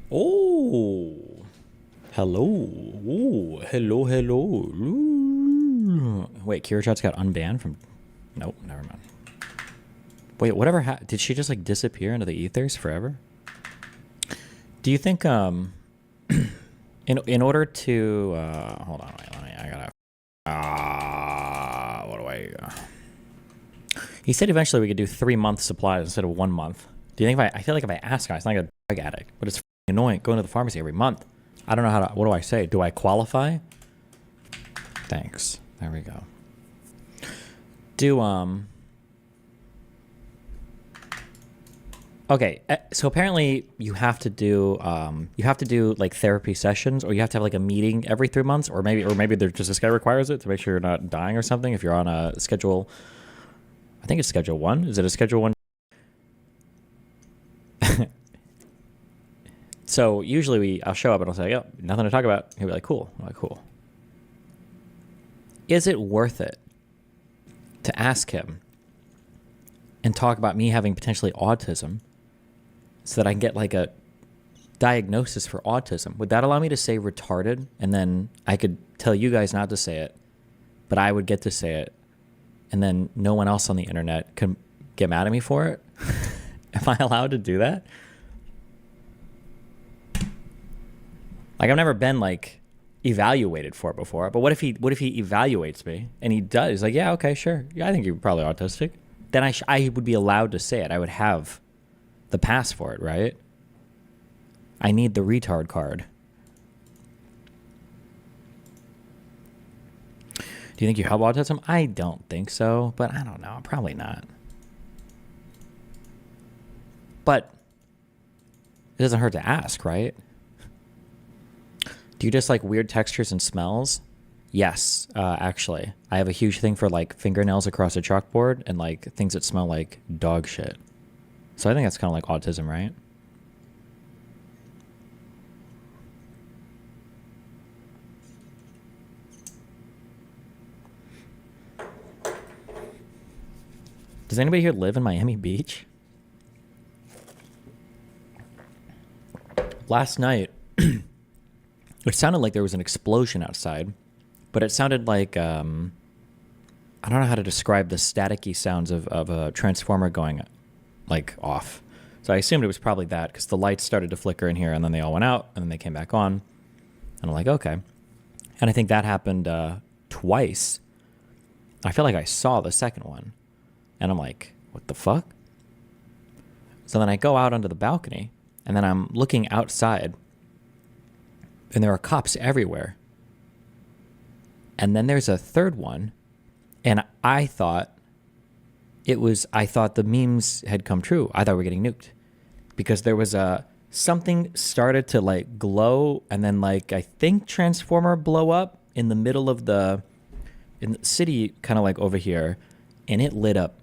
Oh, hello. Ooh, hello, hello. Ooh. Wait, Kirachot's got unbanned from... Nope, never mind. Wait, whatever did she just like disappear into the ethers forever? Do you think in order to hold on, wait, I gotta what do I he said eventually we could do 3-month supplies instead of 1 month. Do you think if I feel like if I ask guys, it's not like a drug addict, but it's annoying going to the pharmacy every month. I don't know how to, what do I say? Do I qualify? Thanks. There we go. Do okay, so apparently you have to do like therapy sessions, or you have to have like a meeting every 3 months, or maybe there's just this guy requires it to make sure you're not dying or something if you're on a schedule. I think it's schedule 1. Is it a schedule 1? So usually I'll show up and I'll say, "Yo, nothing to talk about." He'll be like, "Cool." I'm like, "Cool." Is it worth it to ask him and talk about me having potentially autism so that I can get like a diagnosis for autism? Would that allow me to say retarded, and then I could tell you guys not to say it, but I would get to say it, and then no one else on the internet can get mad at me for it? Am I allowed to do that? Like, I've never been like evaluated for it before, but what if he evaluates me and he does, like, yeah, okay, sure, yeah, I think you're probably autistic, then I would be allowed to say it. I would have the pass for it, right? I need the retard card. Do you think you have autism? I don't think so, but I don't know, probably not. But it doesn't hurt to ask, right? Do you just like weird textures and smells? Yes, actually. I have a huge thing for like fingernails across a chalkboard and like things that smell like dog shit. So I think that's kind of like autism, right? Does anybody here live in Miami Beach? Last night, it sounded like there was an explosion outside, but it sounded like, I don't know how to describe the staticky sounds of a transformer going like off. So I assumed it was probably that, because the lights started to flicker in here and then they all went out and then they came back on. And I'm like, okay. And I think that happened twice. I feel like I saw the second one. And I'm like, what the fuck? So then I go out onto the balcony and then I'm looking outside and there are cops everywhere. And then there's a third one, and I thought the memes had come true. I thought we were getting nuked, because there was something started to like glow, and then like I think transformer blow up in the middle of in the city, kind of like over here, and it lit up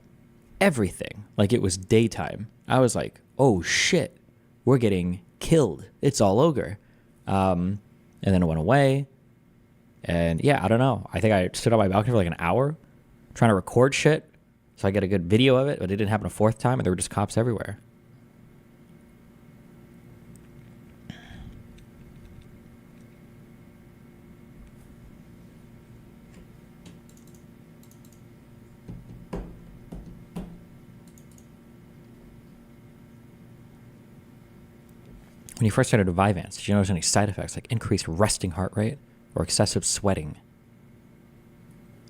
everything like it was daytime. I was like, oh shit, we're getting killed. It's all ogre. And then it went away. And yeah, I don't know. I think I stood on my balcony for like an hour trying to record shit so I get a good video of it, but it didn't happen a fourth time, and there were just cops everywhere. When you first started with Vyvanse, did you notice any side effects like increased resting heart rate or excessive sweating?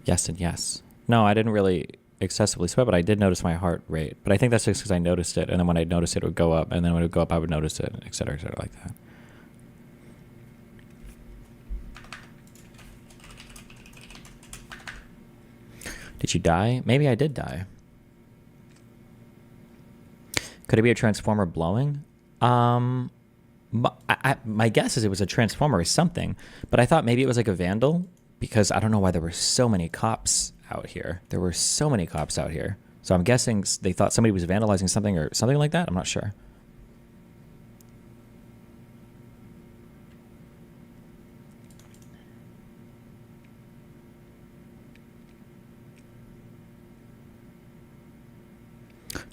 Yes and yes. No, I didn't really excessively sweat, but I did notice my heart rate. But I think that's just because I noticed it, and then when I noticed it, it would go up, and then when it would go up, I would notice it, et cetera, like that. Did you die? Maybe I did die. Could it be a transformer blowing? My guess is it was a transformer or something, but I thought maybe it was like a vandal, because I don't know why there were so many cops out here. There were so many cops out here. So I'm guessing they thought somebody was vandalizing something or something like that. I'm not sure.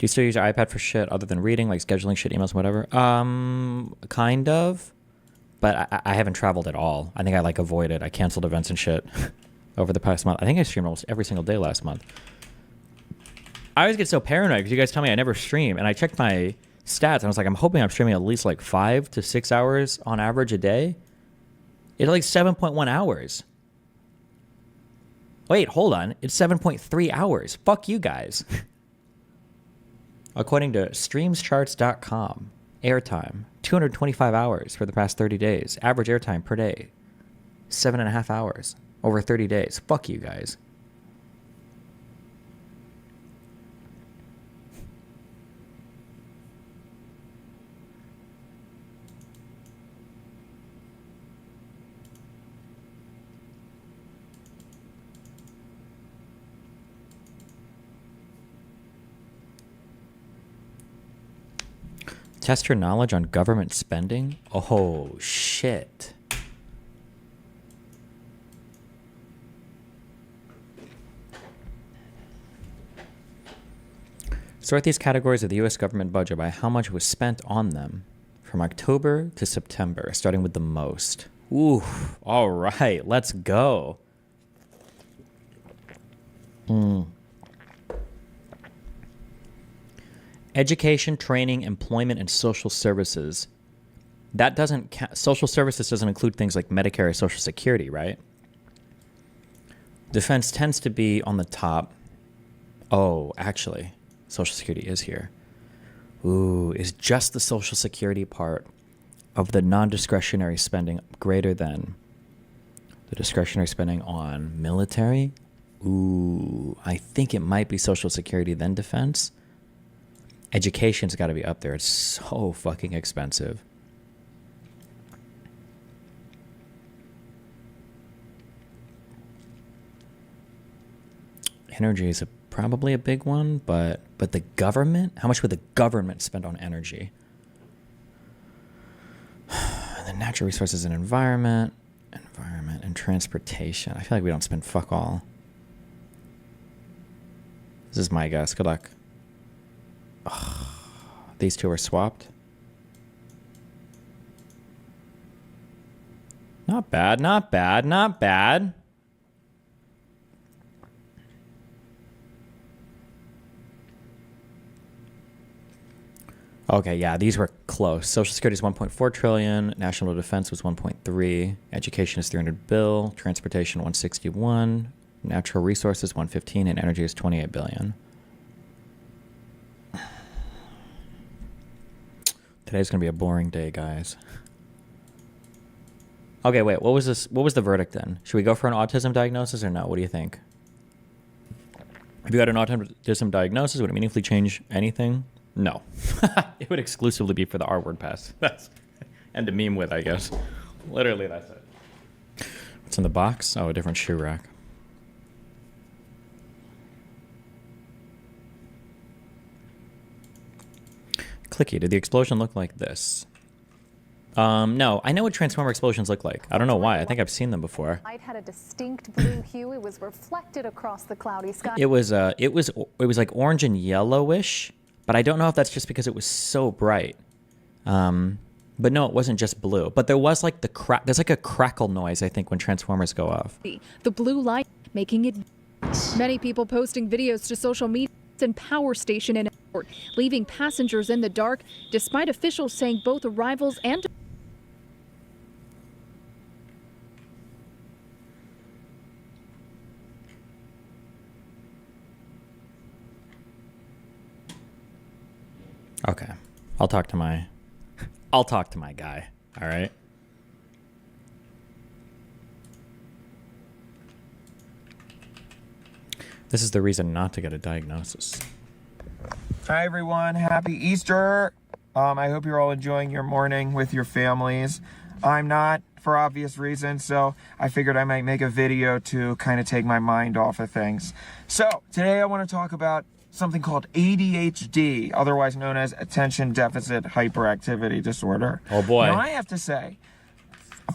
Do you still use your iPad for shit other than reading, like scheduling shit, emails, whatever? Kind of. But I haven't traveled at all. I think I like avoided. I canceled events and shit over the past month. I think I streamed almost every single day last month. I always get so paranoid because you guys tell me I never stream. And I checked my stats and I was like, I'm hoping I'm streaming at least like 5 to 6 hours on average a day. It's like 7.1 hours. Wait, hold on. It's 7.3 hours. Fuck you guys. According to streamscharts.com, airtime, 225 hours for the past 30 days. Average airtime per day, 7.5 hours over 30 days. Fuck you guys. Test your knowledge on government spending? Oh, shit. Sort these categories of the U.S. government budget by how much was spent on them from October to September, starting with the most. Ooh, all right, let's go. Education, training, employment, and social services. That doesn't social services doesn't include things like Medicare or Social Security, right? Defense tends to be on the top. Oh, actually, Social Security is here. Ooh, is just the Social Security part of the non-discretionary spending greater than the discretionary spending on military? Ooh, I think it might be Social Security, then defense. Education's got to be up there. It's so fucking expensive. Energy is probably a big one, but the government? How much would the government spend on energy? The natural resources and environment and transportation. I feel like we don't spend fuck all. This is my guess. Good luck. Oh, these two are swapped. Not bad, not bad, not bad. Okay, yeah, these were close. Social Security is 1.4 trillion, national defense was 1.3, education is 300 bill, transportation 161, natural resources 115, and energy is 28 billion. Today's gonna be a boring day, guys. Okay, wait, what was this? What was the verdict then? Should we go for an autism diagnosis or no? What do you think? If you got an autism diagnosis, would it meaningfully change anything? No. It would exclusively be for the R-word pass. And to meme with, I guess. Literally, that's it. What's in the box? Oh, a different shoe rack. Clicky, did the explosion look like this? No, I know what Transformer explosions look like. I don't know why. I think I've seen them before. Light had a distinct blue hue. It was reflected across the cloudy sky. It was like orange and yellowish, but I don't know if that's just because it was so bright. But no, it wasn't just blue. But there was like there's like a crackle noise, I think, when Transformers go off. The blue light making it. Many people posting videos to social media and power station in airport, leaving passengers in the dark, despite officials saying both arrivals and Okay. I'll talk to my guy. All right. This is the reason not to get a diagnosis. Hi everyone, happy Easter. I hope you're all enjoying your morning with your families. I'm not, for obvious reasons, so I figured I might make a video to kind of take my mind off of things. So today I want to talk about something called ADHD, otherwise known as Attention Deficit Hyperactivity Disorder. Oh boy. Now I have to say,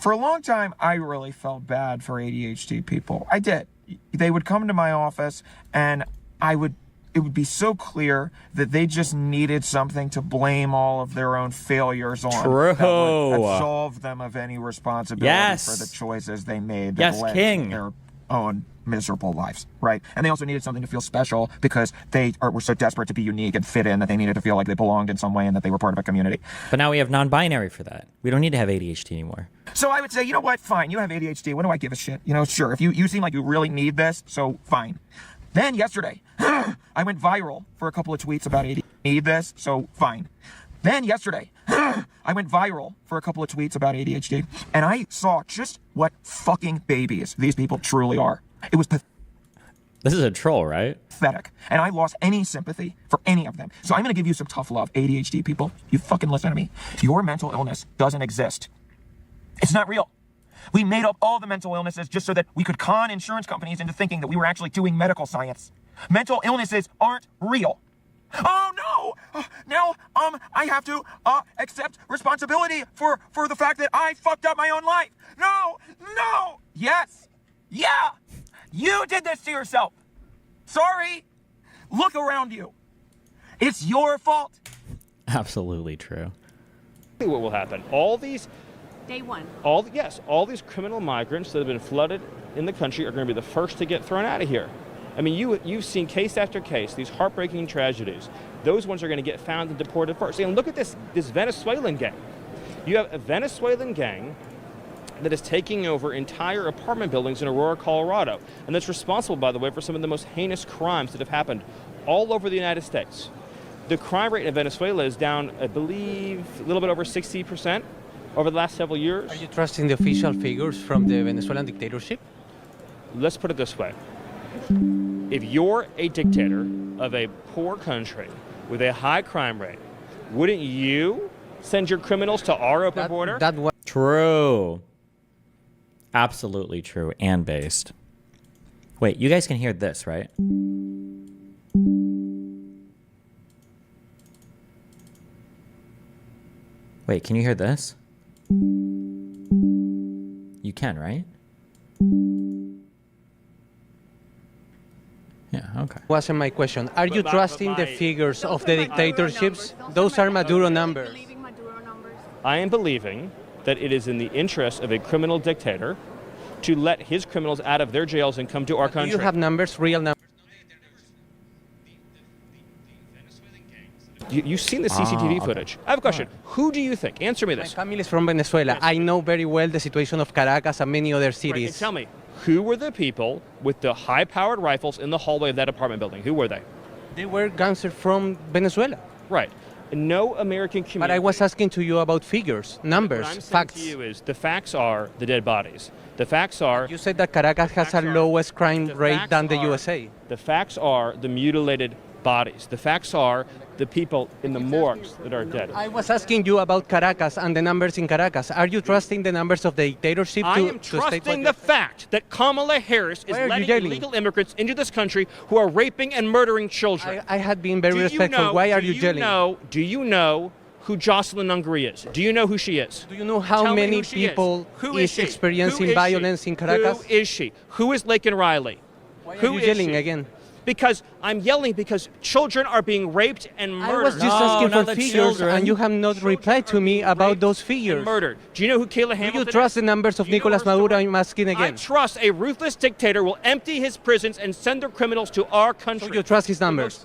for a long time, I really felt bad for ADHD people. I did. They would come to my office and it would be so clear that they just needed something to blame all of their own failures on. True. That would absolve them of any responsibility for the choices they made that led to their own miserable lives, right? And they also needed something to feel special because they were so desperate to be unique and fit in that they needed to feel like they belonged in some way and that they were part of a community. But now we have non-binary for that. We don't need to have ADHD anymore. So I would say, you know what? Fine, you have ADHD. What do I give a shit? You know, sure. If you seem like you really need this, so fine. Then yesterday, I went viral for a couple of tweets about ADHD. Need this, so fine. Then yesterday, I went viral for a couple of tweets about ADHD, and I saw just what fucking babies these people truly are. It was This is a troll, right? pathetic. And I lost any sympathy for any of them. So I'm going to give you some tough love, ADHD people. You fucking listen to me. Your mental illness doesn't exist. It's not real. We made up all the mental illnesses just so that we could con insurance companies into thinking that we were actually doing medical science. Mental illnesses aren't real. Oh no! Now, I have to accept responsibility for the fact that I fucked up my own life. No! Yes! Yeah! You did this to yourself. Sorry. Look around you. It's your fault. Absolutely true. What will happen? All these Day one. all these criminal migrants that have been flooded in the country are going to be the first to get thrown out of here. I mean, you've seen case after case, these heartbreaking tragedies. Those ones are going to get found and deported first. And look at this Venezuelan gang. You have a Venezuelan gang that is taking over entire apartment buildings in Aurora, Colorado. And that's responsible, by the way, for some of the most heinous crimes that have happened all over the United States. The crime rate in Venezuela is down, I believe, a little bit over 60% over the last several years. Are you trusting the official figures from the Venezuelan dictatorship? Let's put it this way. If you're a dictator of a poor country with a high crime rate, wouldn't you send your criminals to our open border? True. Absolutely true and based. Wait, you guys can hear this, right? Wait, can you hear this? You can, right? Yeah, okay. Wasn't my question. Are you trusting the figures of the dictatorships? Those are Maduro numbers. I am believing that it is in the interest of a criminal dictator to let his criminals out of their jails and come to our country. Do you have numbers, real numbers? You've seen the CCTV footage. I have a question. Who do you think? Answer me My this. family is from Venezuela. I know very well the situation of Caracas and many other Right, cities. and tell me, who were the people with the high-powered rifles in the hallway of that apartment building? Who were they? They were gangsters from Venezuela. Right. No American community. But I was asking to you about figures, numbers, What I'm saying facts. to you is the facts are the dead bodies. The facts are. You said that Caracas has a lowest crime rate than the USA. The facts are the mutilated bodies. The facts are the people in the morgues that are dead. I was asking you about Caracas and the numbers in Caracas. Are you trusting the numbers of the dictatorship I to am state trusting what the fact that Kamala Harris is Why are you letting yelling? illegal immigrants into this country who are raping and murdering children. I had been very respectful. Why are you yelling? Do you know who Jocelyn Ungary is? Do you know who she is? Do you know how Tell me many who she people Who is she? experiencing Who is violence she? in Caracas? Who is she? Who is Laken Riley? Why Who are you is yelling she? again? Because I'm yelling because children are being raped and I murdered. was just No, asking not for the figures, children. and you have not replied to me about those figures. And murdered. Do you know who Kayla Do Hamilton you trust is? the numbers of Do you know Nicolas her Maduro? story? I'm asking I again. trust a ruthless dictator will empty his prisons and send their criminals to our country. So you trust his numbers?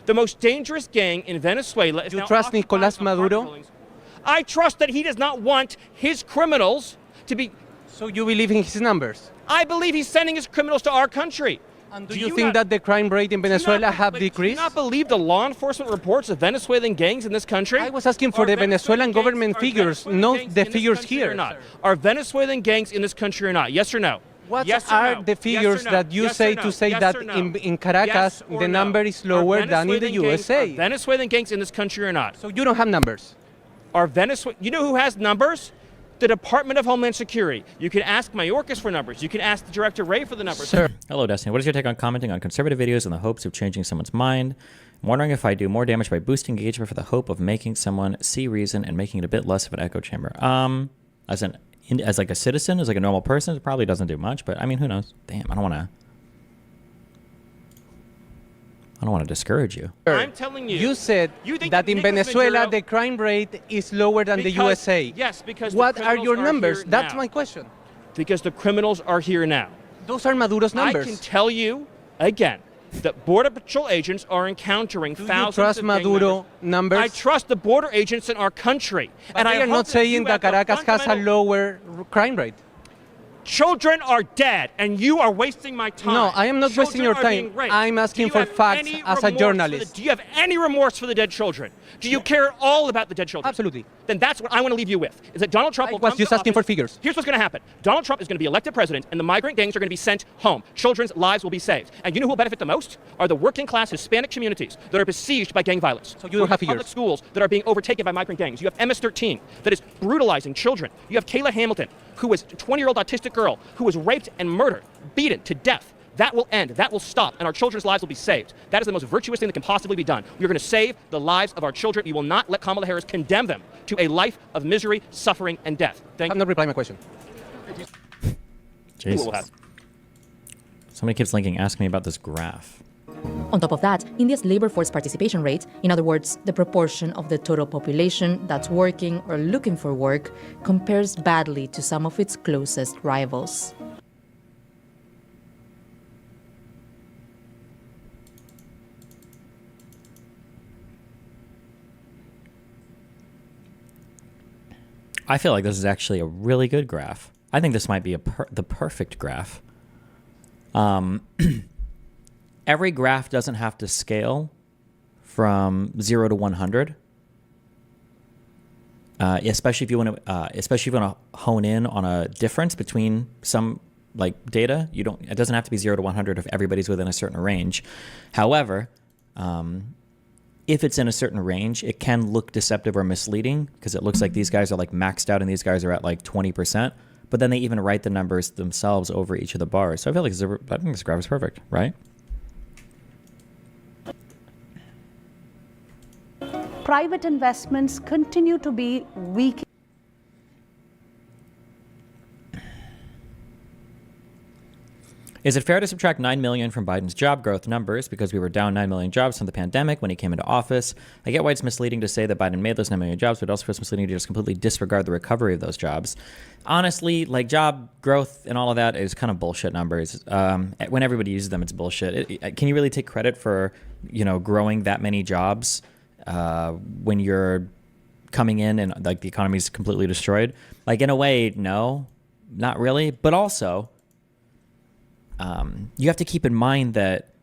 The most dangerous gang in Venezuela is You now trust occupying Nicolas apartment Maduro? buildings. I trust that he does not want his criminals to be. So you believe in his numbers? I believe he's sending his criminals to our country. And do you think that the crime rate in Venezuela have Do you decreased? not believe the law enforcement reports of Venezuelan gangs in this country? I was asking for Are the Venezuelan gangs- government are figures, Venezuelan not gangs the in this figures country here. Or not? Are Venezuelan gangs in this country or not? Yes or no? What Yes or are no? the figures Yes or no? that you Yes say or no? to say Yes that or no? in Caracas Yes or the no? number is Are lower than in the Venezuelan gangs- USA? Are Venezuelan gangs in this country or not? So you don't have numbers? Are Venezuela? You know who has numbers? The Department of Homeland Security. You can ask Mayorkas for numbers. You can ask Director Ray for the numbers. Sir. Hello, Destiny. What is your take on commenting on conservative videos in the hopes of changing someone's mind? I'm wondering if I do more damage by boosting engagement for the hope of making someone see reason and making it a bit less of an echo chamber. As like a citizen, as like a normal person, it probably doesn't do much. But I mean, who knows? Damn, I don't want don't want to discourage you. I'm telling you. You said You think that in Nicolas Venezuela Maduro- the crime rate is lower than the USA. Yes, because the What are criminals your are numbers? here That's now. my question. Because the criminals are here now. Those are Maduro's numbers. I can tell you again that Border Patrol agents are encountering Do you thousands trust of gang Maduro members. numbers? I trust the border agents in our country. But and they I are not hope saying you that have the Caracas has a fundamental- lower crime rate. Children are dead, and you are wasting my time. No, I am not wasting your Children are time. being raped. I'm asking Do you for have facts any as a remorse journalist. do you have any remorse for the dead children? Do you care at all about the dead children? Absolutely. Then that's what I want to leave you with, is that Donald Trump I will was come just to asking for office. figures. Here's what's going to happen. Donald Trump is going to be elected president, and the migrant gangs are going to be sent home. Children's lives will be saved. And you know who will benefit the most? Are the working class Hispanic communities that are besieged by gang violence. So you don't have Public figures. schools that are being overtaken by migrant gangs. You have MS-13 that is brutalizing children. You have Kayla Hamilton, who was a 20-year-old autistic girl who was raped and murdered, beaten to death. That will end. That will stop, and our children's lives will be saved. That is the most virtuous thing that can possibly be done. We are going to save the lives of our children. We will not let Kamala Harris condemn them to a life of misery, suffering, and death. Thank I'm you. not replying my question. Jesus. We'll have- Somebody keeps linking, asking me about this graph. On top of that, India's labor force participation rate, in other words, the proportion of the total population that's working or looking for work, compares badly to some of its closest rivals. I feel like this is actually a really good graph. I think this might be the perfect graph. Every graph doesn't have to scale from 0 to 100. Especially if you want to hone in on a difference between some like data. It doesn't have to be 0 to 100 if everybody's within a certain range. However, if it's in a certain range, it can look deceptive or misleading because it looks like these guys are like maxed out and these guys are at like 20%. But then they even write the numbers themselves over each of the bars. So I feel like I think this graph is perfect, right? Private investments continue to be weak. Is it fair to subtract 9 million from Biden's job growth numbers because we were down 9 million jobs from the pandemic when he came into office? I get why it's misleading to say that Biden made those 9 million jobs, but it also feels misleading to just completely disregard the recovery of those jobs. Honestly, like job growth and all of that is kind of bullshit numbers. When everybody uses them, it's bullshit. Can you really take credit for, growing that many jobs when you're coming in and like the economy's completely destroyed? Like in a way, no, not really. But also, you have to keep in mind that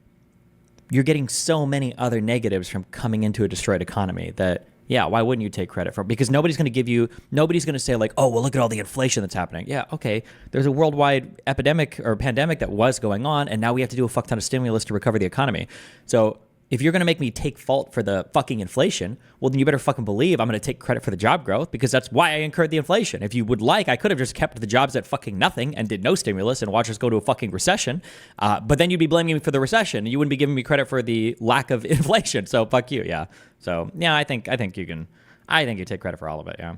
you're getting so many other negatives from coming into a destroyed economy that, yeah, why wouldn't you take credit for it? Because nobody's going to say like, oh, well, look at all the inflation that's happening. Yeah, okay, there's a worldwide epidemic or pandemic that was going on, and now we have to do a fuck ton of stimulus to recover the economy. So if you're going to make me take fault for the fucking inflation, well, then you better fucking believe I'm going to take credit for the job growth because that's why I incurred the inflation. If you would like, I could have just kept the jobs at fucking nothing and did no stimulus and watched us go to a fucking recession. But then you'd be blaming me for the recession. You wouldn't be giving me credit for the lack of inflation. So fuck you. Yeah. So yeah, I think you take credit for all of it. Yeah.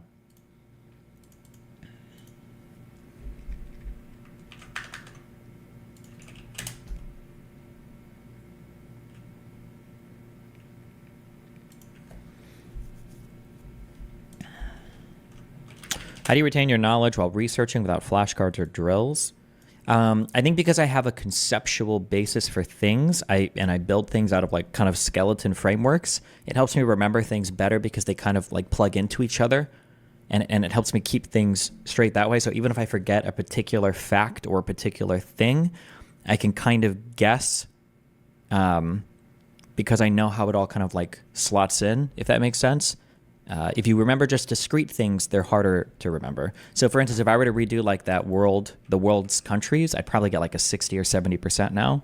How do you retain your knowledge while researching without flashcards or drills? I think because I have a conceptual basis for things, I build things out of like kind of skeleton frameworks. It helps me remember things better because they kind of like plug into each other, and it helps me keep things straight that way. So even if I forget a particular fact or a particular thing, I can kind of guess because I know how it all kind of like slots in, if that makes sense. If you remember just discrete things, they're harder to remember. So for instance, if I were to redo like the world's countries, I'd probably get like a 60 or 70% now.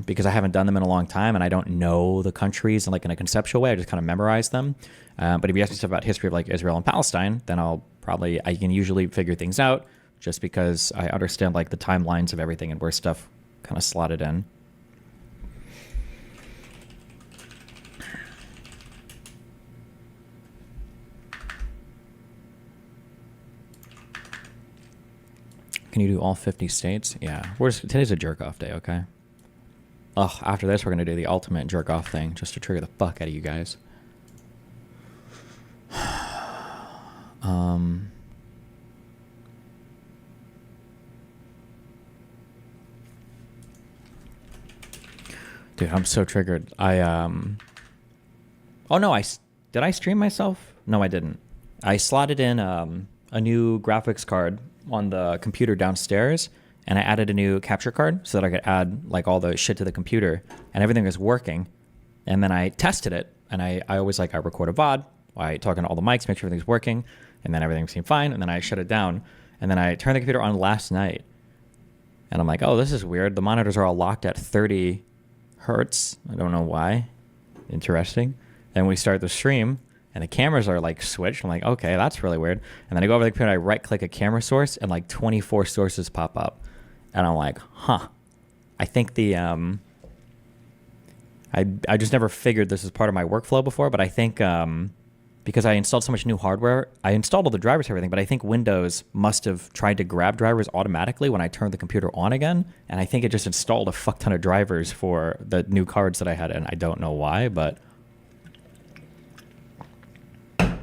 Because I haven't done them in a long time and I don't know the countries in a conceptual way. I just kind of memorize them. But if you ask me stuff about history of like Israel and Palestine, then I can usually figure things out just because I understand like the timelines of everything and where stuff kind of slotted in. Can you do all 50 states? Yeah. Today's a jerk-off day, okay? Oh, after this, we're going to do the ultimate jerk off thing just to trigger the fuck out of you guys. Dude, I'm so triggered. Oh no, did I stream myself? No, I didn't. I slotted in a new graphics card on the computer downstairs, and I added a new capture card so that I could add like all the shit to the computer, and everything was working. And then I tested it, and I always I record a VOD, I talk into all the mics, make sure everything's working, and then everything seemed fine, and then I shut it down, and then I turned the computer on last night, and I'm like, oh, this is weird. The monitors are all locked at 30 hertz. I don't know why. Interesting. Then we start the stream, and the cameras are like switched. I'm like, okay, that's really weird. And then I go over the computer, I right click a camera source, and like 24 sources pop up. And I'm like, huh. I think the I just never figured this was part of my workflow before, but I think because I installed so much new hardware, I installed all the drivers and everything, but I think Windows must have tried to grab drivers automatically when I turned the computer on again, and I think it just installed a fuck ton of drivers for the new cards that I had, and I don't know why, but I'm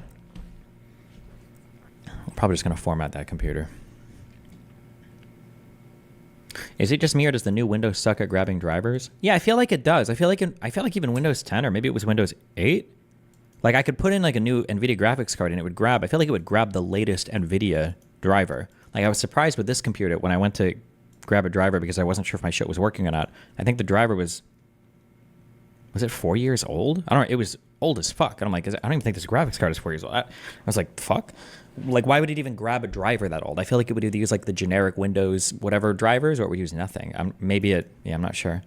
probably just going to format that computer. Is it just me, or does the new Windows suck at grabbing drivers? Yeah, I feel like it does. I feel like even Windows 10, or maybe it was Windows 8. Like I could put in like a new NVIDIA graphics card and it would grab. I feel like it would grab the latest NVIDIA driver. Like I was surprised with this computer when I went to grab a driver because I wasn't sure if my shit was working or not. I think the driver was it 4 years old? I don't know. It was old as fuck. And I'm like, I don't even think this graphics card is 4 years old. I was like, fuck. Like, why would it even grab a driver that old? I feel like it would either use like the generic Windows whatever drivers, or it would use nothing. Yeah, I'm not sure.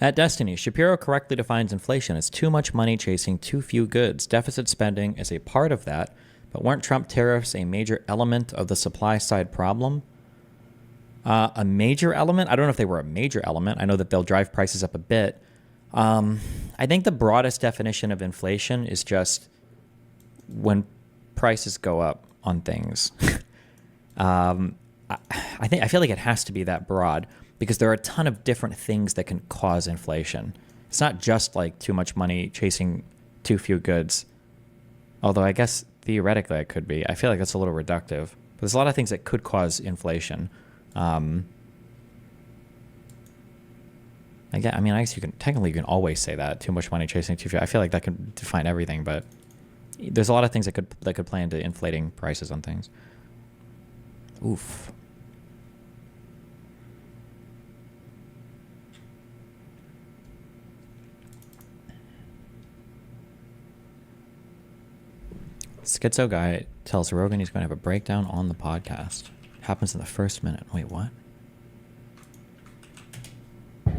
At Destiny, Shapiro correctly defines inflation as too much money chasing too few goods. Deficit spending is a part of that, but weren't Trump tariffs a major element of the supply side problem? A major element? I don't know if they were a major element. I know that they'll drive prices up a bit. I think the broadest definition of inflation is just when prices go up on things. I feel like it has to be that broad, because there are a ton of different things that can cause inflation. It's not just like too much money chasing too few goods. Although I guess theoretically it could be. I feel like that's a little reductive. But there's a lot of things that could cause inflation. I guess you can always say that. Too much money chasing too few. I feel like that can define everything, but there's a lot of things that could play into inflating prices on things. Oof. Schizo guy tells Rogan he's going to have a breakdown on the podcast. Happens in the first minute. Wait, what? Joe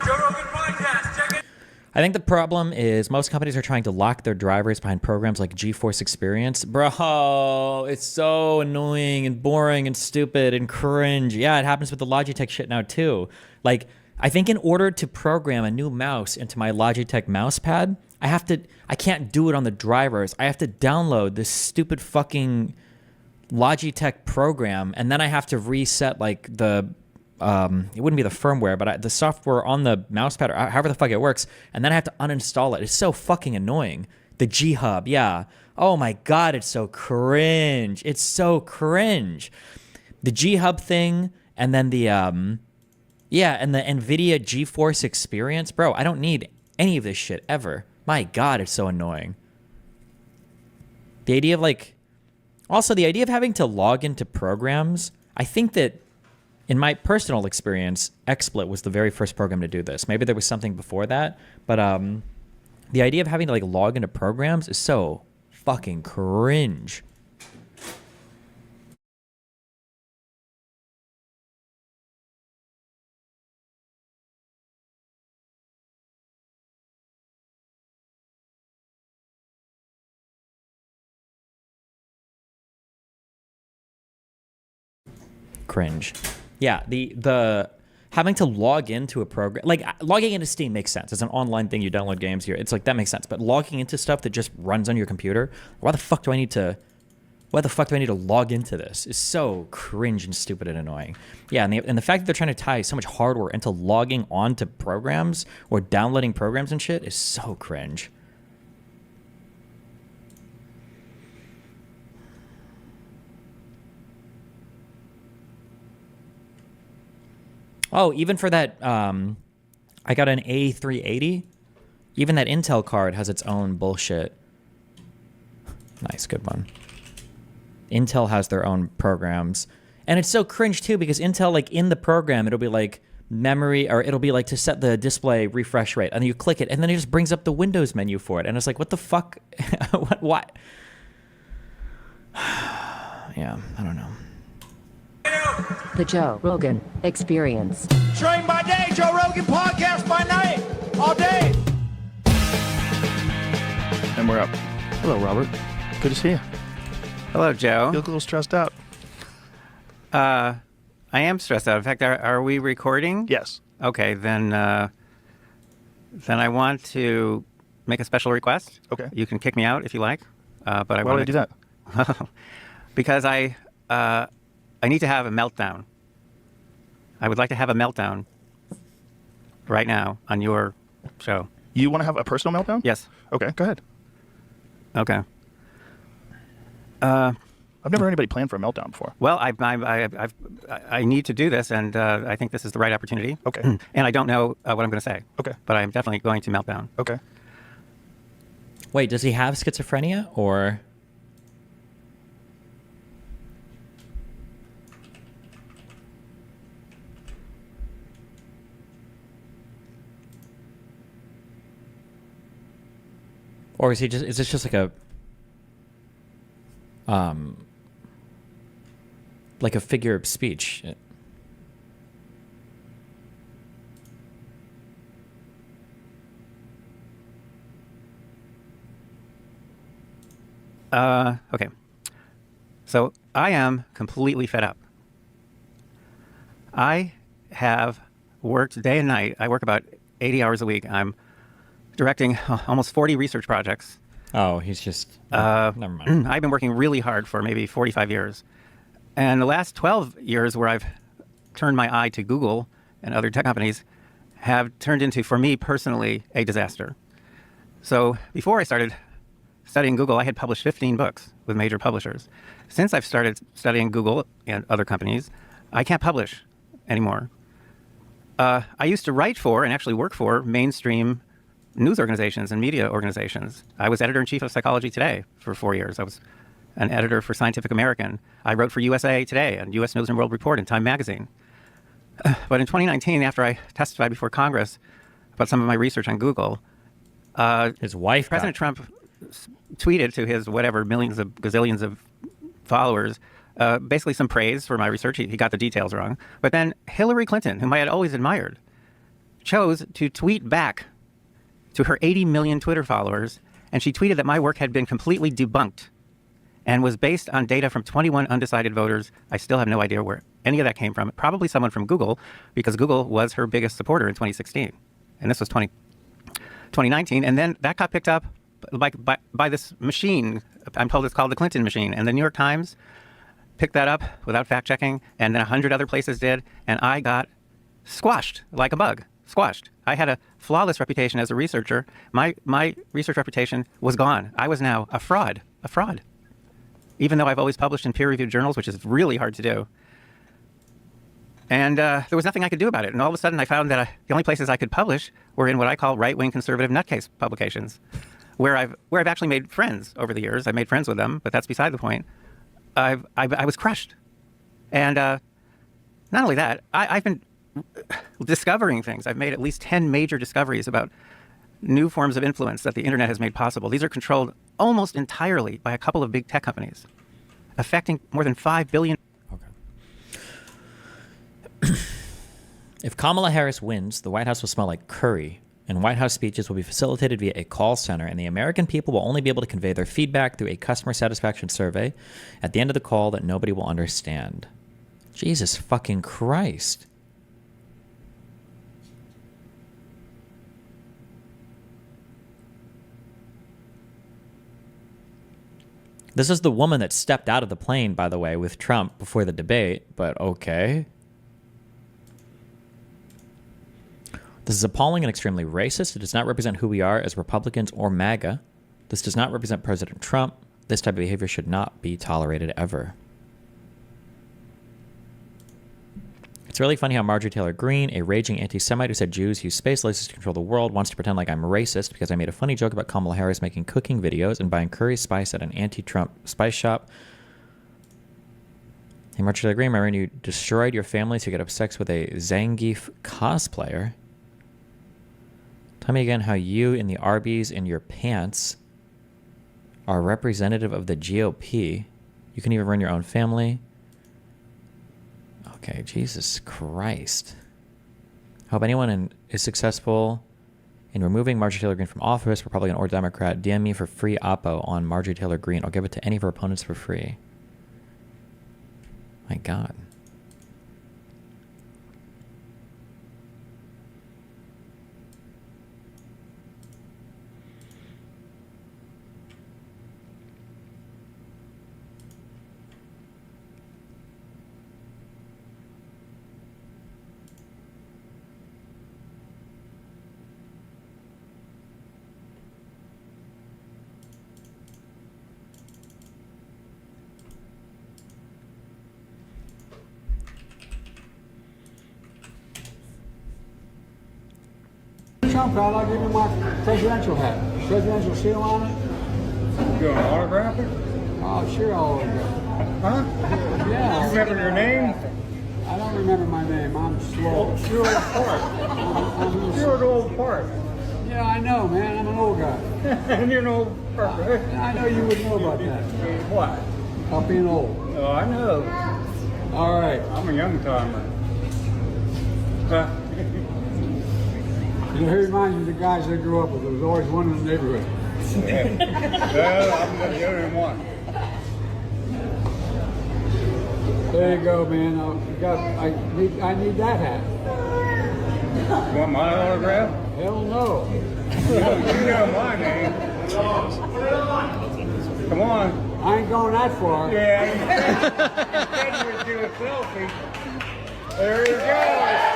Rogan podcast, check it. I think the problem is most companies are trying to lock their drivers behind programs like GeForce Experience. Bro, it's so annoying and boring and stupid and cringe. Yeah, it happens with the Logitech shit now too. Like, I think in order to program a new mouse into my Logitech mouse pad, I can't do it on the drivers. I have to download this stupid fucking Logitech program, and then I have to reset like the, it wouldn't be the firmware, but the software on the mouse pad, or however the fuck it works, and then I have to uninstall it. It's so fucking annoying. The G Hub, yeah. Oh my God, it's so cringe. It's so cringe. The G Hub thing, and then the, and the NVIDIA GeForce Experience. Bro, I don't need any of this shit ever. My God, it's so annoying. The idea of having to log into programs, I think that in my personal experience, XSplit was the very first program to do this. Maybe there was something before that, but the idea of having to log into programs is so fucking cringe. cringe. Yeah, the having to log into a program, like logging into Steam makes sense. It's an online thing. You download games here. It's like that makes sense. But logging into stuff that just runs on your computer, why the fuck do I need to log into this? Is so cringe and stupid and annoying. Yeah, and the fact that they're trying to tie so much hardware into logging onto programs or downloading programs and shit is so cringe. Oh, even for that, I got an A380. Even that Intel card has its own bullshit. Nice, good one. Intel has their own programs. And it's so cringe, too, because Intel, like, in the program, it'll be, like, memory, or it'll be, like, to set the display refresh rate. And then you click it, and then it just brings up the Windows menu for it. And it's like, what the fuck? What? Yeah, I don't know. The Joe Rogan Experience. Train by day, Joe Rogan podcast by night, all day. And we're up. Hello, Robert. Good to see you. Hello, Joe. You look a little stressed out. I am stressed out. In fact, are we recording? Yes. Okay, then I want to make a special request. Okay. You can kick me out if you like, but I Why would I do that? Because I need to have a meltdown. I would like to have a meltdown right now on your show. You want to have a personal meltdown? Yes. Okay, go ahead. Okay. I've never heard anybody plan for a meltdown before. Well, I need to do this, and I think this is the right opportunity. Okay. And I don't know what I'm going to say. Okay. But I'm definitely going to melt down. Okay. Wait, does he have schizophrenia, or... Or is this just like a figure of speech? Okay. So I am completely fed up. I have worked day and night. I work about 80 hours a week. I'm directing almost 40 research projects. Oh, he's just... never mind. I've been working really hard for maybe 45 years. And the last 12 years where I've turned my eye to Google and other tech companies have turned into, for me personally, a disaster. So before I started studying Google, I had published 15 books with major publishers. Since I've started studying Google and other companies, I can't publish anymore. I used to write for and actually work for mainstream news organizations and media organizations. I was editor-in-chief of Psychology Today for 4 years. I was an editor for Scientific American. I wrote for USA Today and U.S. News and World Report and Time Magazine. But in 2019, after I testified before Congress about some of my research on Google, his wife, President Trump tweeted to his whatever gazillions of followers, basically some praise for my research. He got the details wrong. But then Hillary Clinton, whom I had always admired, chose to tweet back to her 80 million Twitter followers, and she tweeted that my work had been completely debunked and was based on data from 21 undecided voters. I still have no idea where any of that came from. Probably someone from Google, because Google was her biggest supporter in 2016. And this was 2019. And then that got picked up by this machine. I'm told it's called the Clinton machine. And the New York Times picked that up without fact checking. And then 100 other places did. And I got squashed like a bug. Squashed. I had a flawless reputation as a researcher. My research reputation was gone. I was now a fraud. Even though I've always published in peer-reviewed journals, which is really hard to do. And there was nothing I could do about it. And all of a sudden I found that the only places I could publish were in what I call right-wing conservative nutcase publications, where I've actually made friends over the years. I made friends with them, but that's beside the point. I was crushed. And not only that, I've been discovering things. I've made at least 10 major discoveries about new forms of influence that the internet has made possible. These are controlled almost entirely by a couple of big tech companies, affecting more than 5 billion. Okay. If Kamala Harris wins, the White House will smell like curry, and White House speeches will be facilitated via a call center, and the American people will only be able to convey their feedback through a customer satisfaction survey at the end of the call that nobody will understand. Jesus fucking Christ. This is the woman that stepped out of the plane, by the way, with Trump before the debate, but okay. This is appalling and extremely racist. It does not represent who we are as Republicans or MAGA. This does not represent President Trump. This type of behavior should not be tolerated ever. It's really funny how Marjorie Taylor Greene, a raging anti-Semite who said Jews use space lasers to control the world, wants to pretend like I'm racist because I made a funny joke about Kamala Harris making cooking videos and buying curry spice at an anti-Trump spice shop. Hey, Marjorie Taylor Greene, remember when you destroyed your family so you could have sex with a Zangief cosplayer? Tell me again how you and the Arby's in your pants are representative of the GOP. You can even run your own family. Okay, Jesus Christ. I hope anyone is successful in removing Marjorie Taylor Greene from office, Republican or Democrat. DM me for free oppo on Marjorie Taylor Greene. I'll give it to any of her opponents for free. My God. Trump hat, I'll give you my presidential hat. Presidential seal on it. You want to autograph it? Oh, sure, I'll autograph it. Huh? Yeah. You remember your name? I don't remember my name. I'm slow. You're old part. You're an old part. Yeah, I know, man. I'm an old guy. And you're an old part, right? I know you would know about that. What? About being old. Oh, I know. All right. I'm a young timer. Huh? You know, he reminds me of the guys I grew up with. There was always one in the neighborhood. Well, I'm the only one. There you go, man. I need that hat. You want my autograph? Hell no. You know my name. Come on. I ain't going that far. Yeah, you said you would do a selfie. There he goes.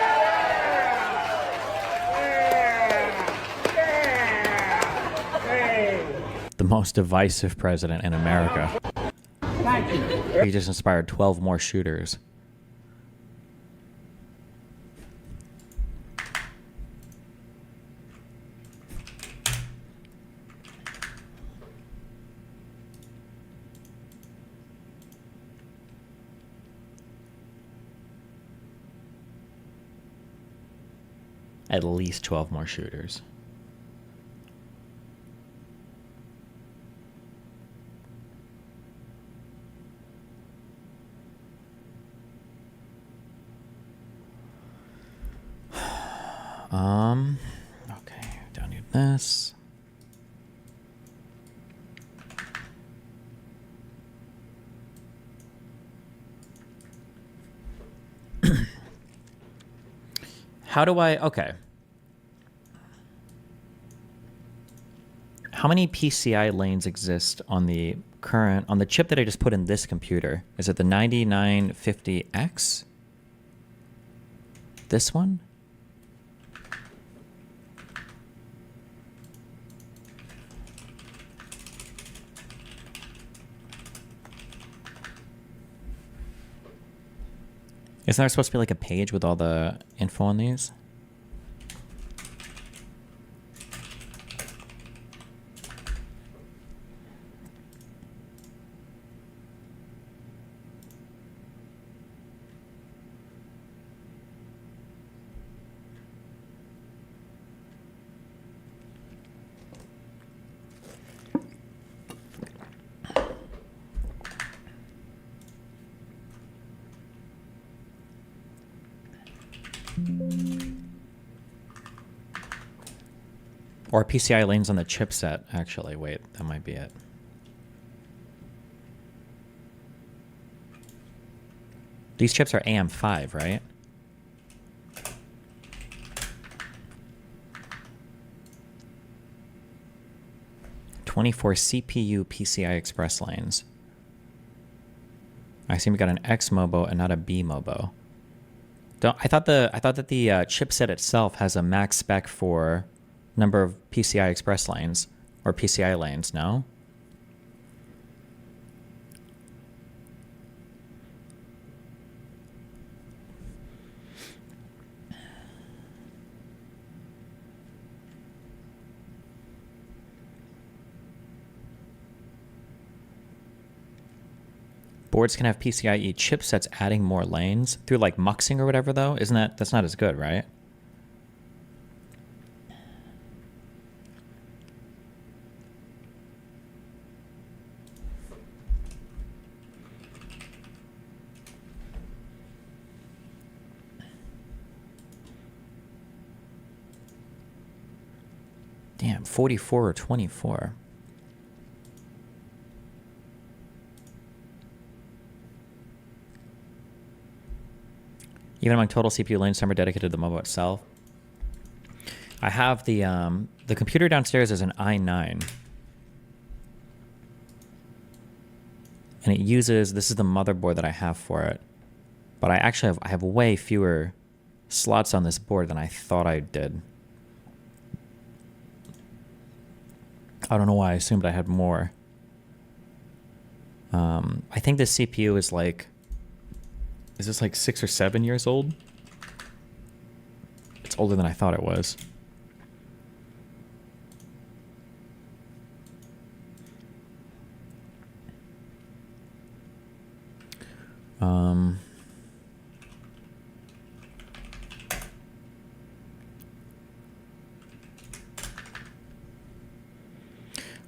The most divisive president in America. Thank you. He just inspired 12 more shooters. At least 12 more shooters. Okay, download this. How do I, okay. How many PCI lanes exist on the chip that I just put in this computer? Is it the 9950X? This one? Isn't there supposed to be like a page with all the info on these? Or PCI lanes on the chipset, actually. Wait, that might be it. These chips are AM5, right? "24 CPU PCI Express lanes." I assume we got an X Mobo and not a B Mobo. I thought that the chipset itself has a max spec for number of PCI Express lanes or PCI lanes. No. Boards can have PCIe chipsets adding more lanes through like muxing or whatever though. That's not as good, right? Damn, 44 or 24. Even among total CPU lanes, some are dedicated to the mobile itself. I have the computer downstairs is an i9. And it uses, this is the motherboard that I have for it. But I have way fewer slots on this board than I thought I did. I don't know why I assumed I had more. I think this CPU is like, is this like 6 or 7 years old? It's older than I thought it was.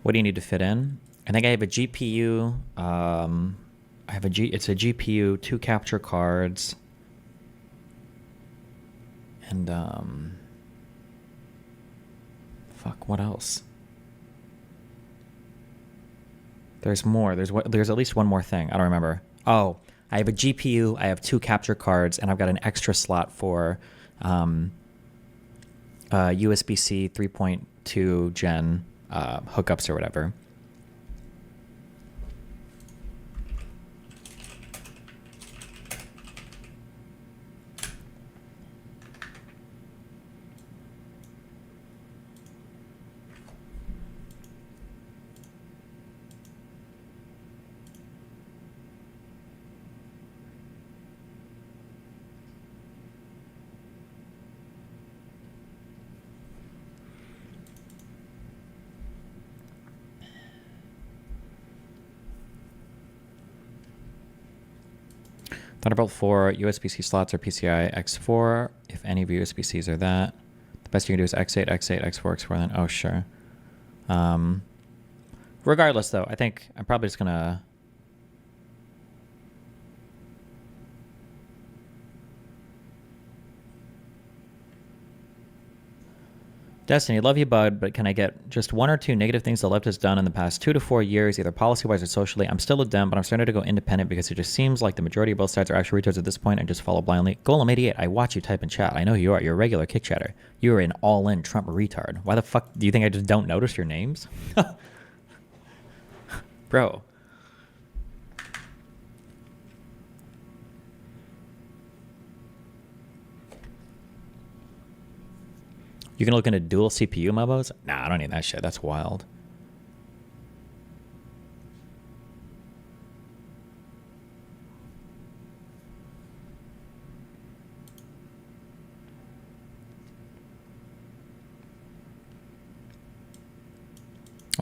What do you need to fit in? I think I have a GPU. It's a GPU, 2 capture cards, and fuck, what else? There's more. There's at least one more thing. I don't remember. Oh, I have a GPU. I have 2 capture cards, and I've got an extra slot for USB-C 3.2 gen hookups or whatever. Thunderbolt 4 USB-C slots are PCI X4. If any of your USB-Cs are that, the best you can do is X8, X8, X4, X4. Then oh sure. Regardless, though, I think I'm probably just gonna. Destiny, love you, bud, but can I get just 1 or 2 negative things the left has done in the past 2 to 4 years, either policy-wise or socially? I'm still a Dem, but I'm starting to go independent because it just seems like the majority of both sides are actual retards at this point and just follow blindly. Golem88, I watch you type in chat. I know who you are. You're a regular kick chatter. You are an all-in Trump retard. Why the fuck do you think I just don't notice your names? Bro. You can look into dual CPU mobos? Nah, I don't need that shit. That's wild.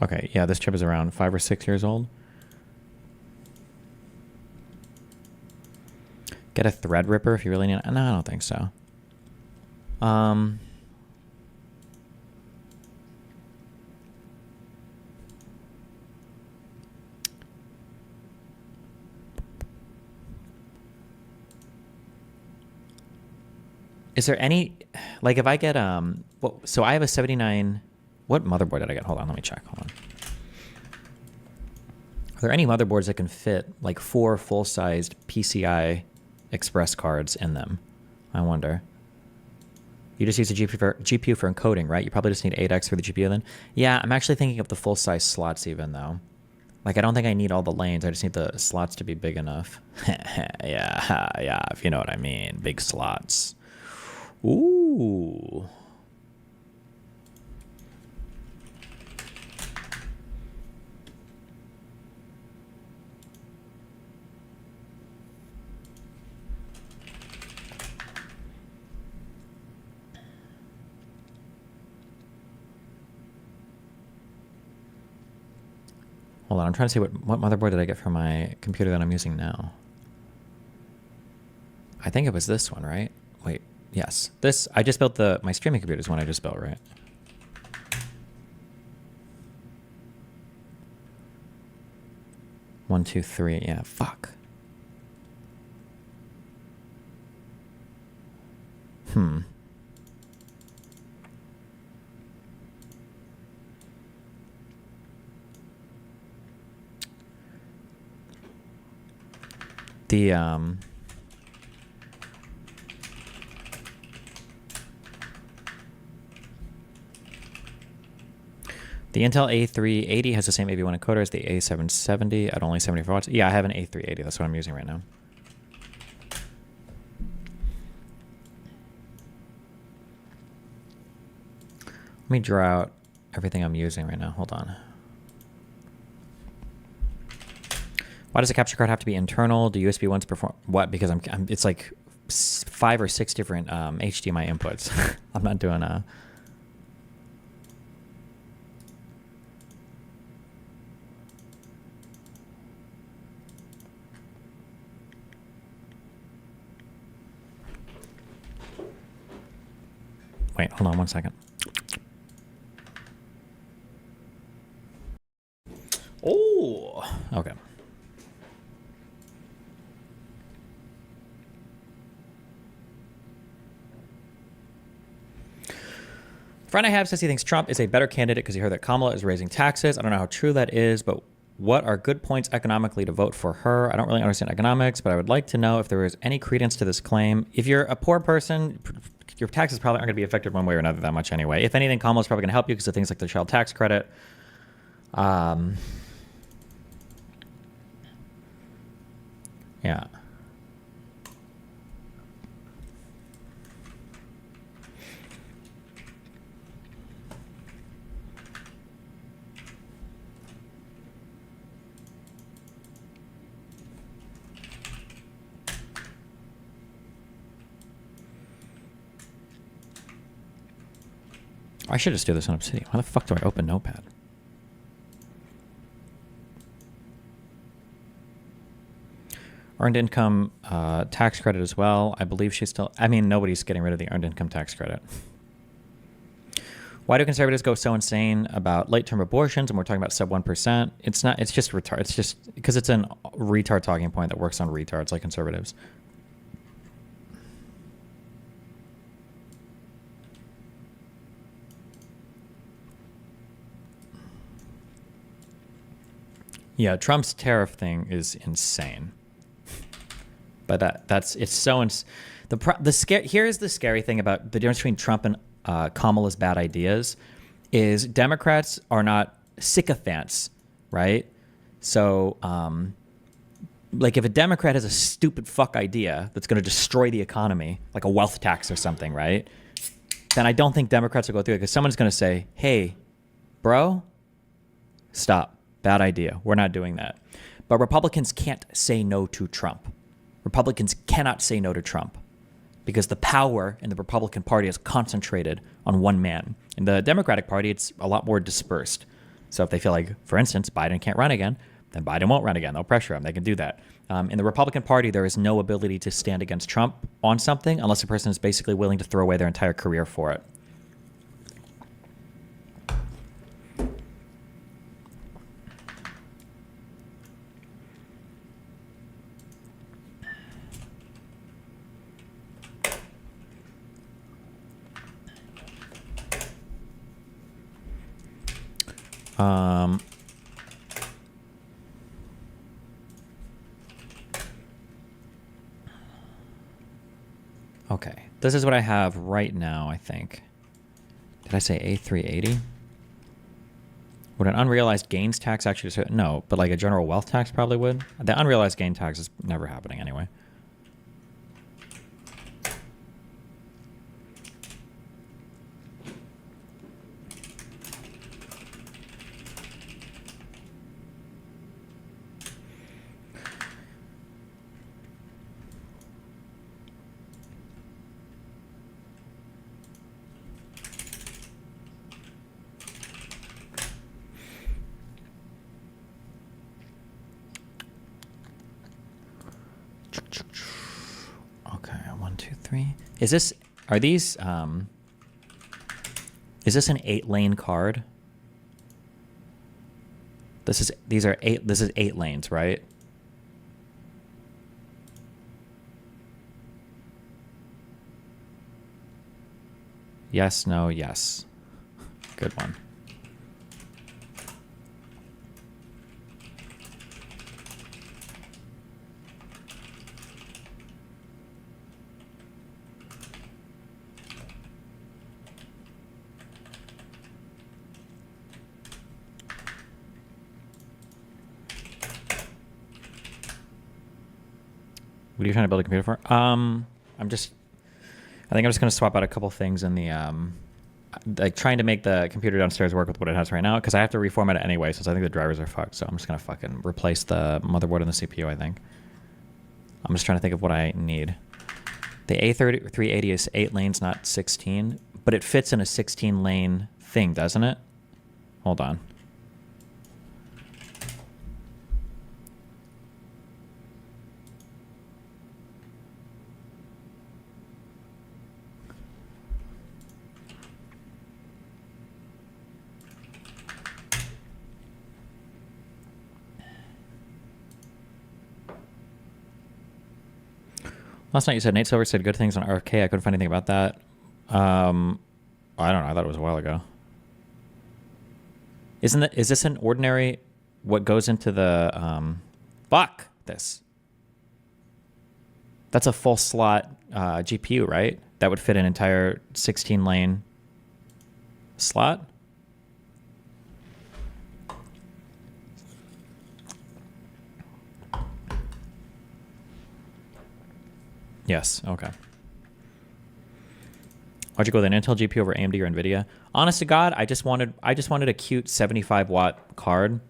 Okay, yeah, this chip is around 5 or 6 years old. Get a Threadripper if you really need it. No, I don't think so. Is there any, like if I get, so I have a 79, what motherboard did I get? Hold on, let me check, hold on. Are there any motherboards that can fit like 4 full-sized PCI express cards in them. I wonder. You just use a GPU for encoding, right? You probably just need 8x for the GPU then. Yeah, I'm actually thinking of the full-size slots even, though. Like, I don't think I need all the lanes. I just need the slots to be big enough. yeah, if you know what I mean. Big slots. Ooh. Hold on, I'm trying to see what motherboard did I get from my computer that I'm using now. I think it was this one, right? Wait, yes. This, I just built my streaming computer is one I just built, right? One, two, three, yeah, fuck. The Intel A380 has the same AV1 encoder as the A770 at only 74 watts. Yeah, I have an A380. That's what I'm using right now. Let me draw out everything I'm using right now. Hold on. Why does a capture card have to be internal? Do USB ones perform what? Because it's like 5 or 6 different HDMI inputs. I'm not doing a. Wait, hold on one second. Oh, okay. Friend I have says he thinks Trump is a better candidate because he heard that Kamala is raising taxes. I don't know how true that is, but what are good points economically to vote for her? I don't really understand economics, but I would like to know if there is any credence to this claim. If you're a poor person, your taxes probably aren't going to be affected one way or another that much anyway. If anything, Kamala's probably going to help you because of things like the child tax credit. Yeah. I should just do this on Obsidian. Why the fuck do I open Notepad? Earned income tax credit as well. I believe she's still... I mean, nobody's getting rid of the earned income tax credit. Why do conservatives go so insane about late-term abortions and we're talking about sub 1%? It's not... It's just retard. It's just... Because it's a retard talking point that works on retards like conservatives. Yeah, Trump's tariff thing is insane. But it's so here's the scary thing about the difference between Trump and Kamala's bad ideas is Democrats are not sycophants, right? So like if a Democrat has a stupid fuck idea that's going to destroy the economy, like a wealth tax or something, right? Then I don't think Democrats will go through it because someone's going to say, "Hey, bro, stop. Bad idea. We're not doing that." But Republicans can't say no to Trump. Republicans cannot say no to Trump because the power in the Republican Party is concentrated on one man. In the Democratic Party, it's a lot more dispersed. So if they feel like, for instance, Biden can't run again, then Biden won't run again. They'll pressure him. They can do that. In the Republican Party, there is no ability to stand against Trump on something unless a person is basically willing to throw away their entire career for it. This is what I have right now, I think. Did I say A380? Would an unrealized gains tax actually... No, but like a general wealth tax probably would. The unrealized gain tax is never happening anyway. Is this, are these, is this an 8-lane card? This is 8 lanes, right? Yes, no, yes. Good one. What are you trying to build a computer for? I think I'm just going to swap out a couple things in the, like trying to make the computer downstairs work with what it has right now, because I have to reformat it anyway, since I think the drivers are fucked. So I'm just going to fucking replace the motherboard and the CPU, I think. I'm just trying to think of what I need. The A380 is 8 lanes, not 16, but it fits in a 16 lane thing, doesn't it? Hold on. Last night you said Nate Silver said good things on RFK. I couldn't find anything about that. I don't know. I thought it was a while ago. Is this an ordinary, what goes into the, fuck this. That's a full slot GPU, right? That would fit an entire 16 lane slot. Yes, okay. Why'd you go with an Intel GPU over AMD or NVIDIA? Honest to God, I just wanted a cute 75-watt card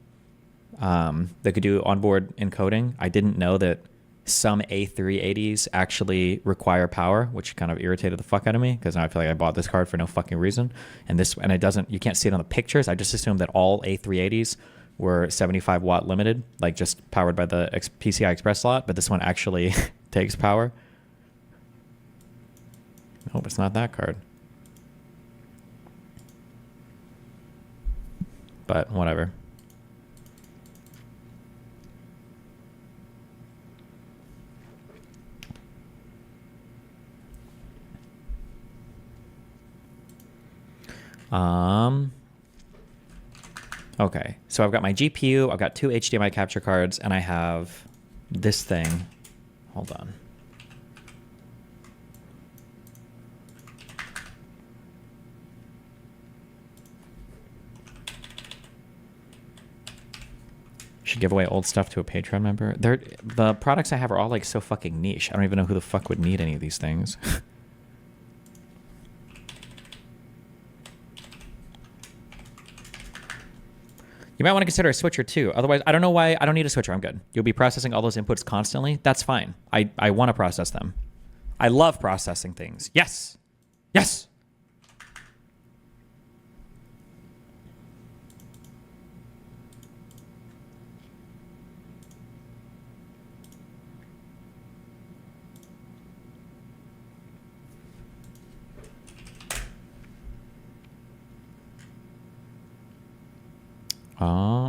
that could do onboard encoding. I didn't know that some A380s actually require power, which kind of irritated the fuck out of me, because now I feel like I bought this card for no fucking reason. And it doesn't, you can't see it on the pictures. I just assumed that all A380s were 75-watt limited, like just powered by the PCI Express slot, but this one actually takes power. Nope, it's not that card. But whatever. Okay, so I've got my GPU, I've got 2 HDMI capture cards, and I have this thing. Hold on. Should give away old stuff to a Patreon member. The products I have are all like so fucking niche. I don't even know who the fuck would need any of these things. You might want to consider a switcher too. Otherwise, I don't know why. I don't need a switcher. I'm good. You'll be processing all those inputs constantly. That's fine. I want to process them. I love processing things. Yes. Yes.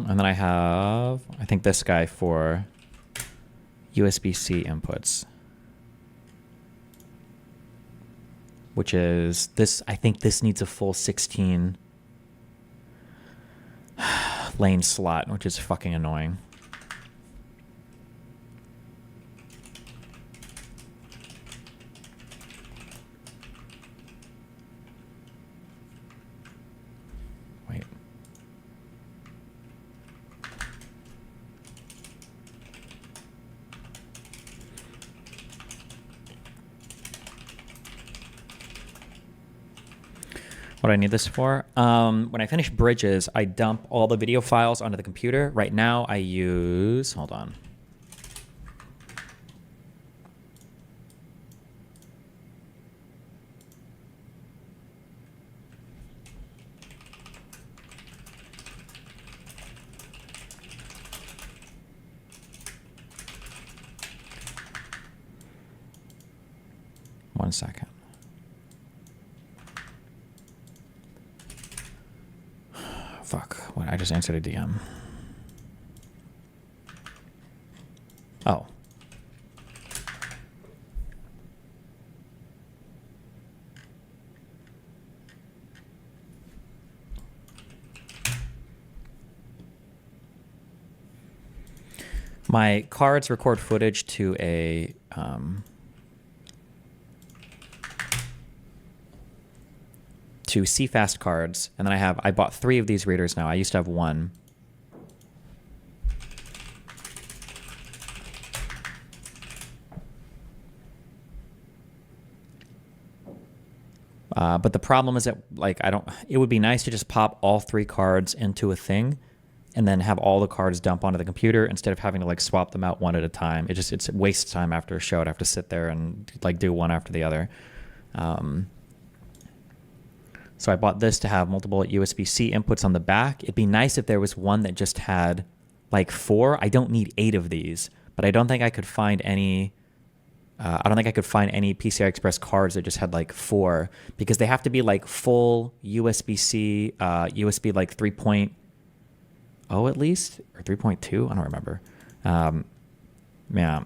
And then I have, I think this guy for USB-C inputs, which is this. I think this needs a full 16 lane slot, which is fucking annoying. What do I need this for? When I finish Bridges, I dump all the video files onto the computer. Right now I use, hold on. One second. Fuck. What? I just answered a DM. Oh. My cards record footage to a to CFast cards, and then I bought 3 of these readers now. I used to have 1. But the problem is that, like, it would be nice to just pop all 3 cards into a thing and then have all the cards dump onto the computer instead of having to, like, swap them out one at a time. It's a waste of time after a show. I'd have to sit there and, like, do one after the other. So I bought this to have multiple USB-C inputs on the back. It'd be nice if there was one that just had like 4. I don't need 8 of these, but I don't think I could find any. I don't think I could find any PCI Express cards that just had like 4, because they have to be like full USB-C, USB like 3.0 at least, or 3.2. I don't remember. Yeah.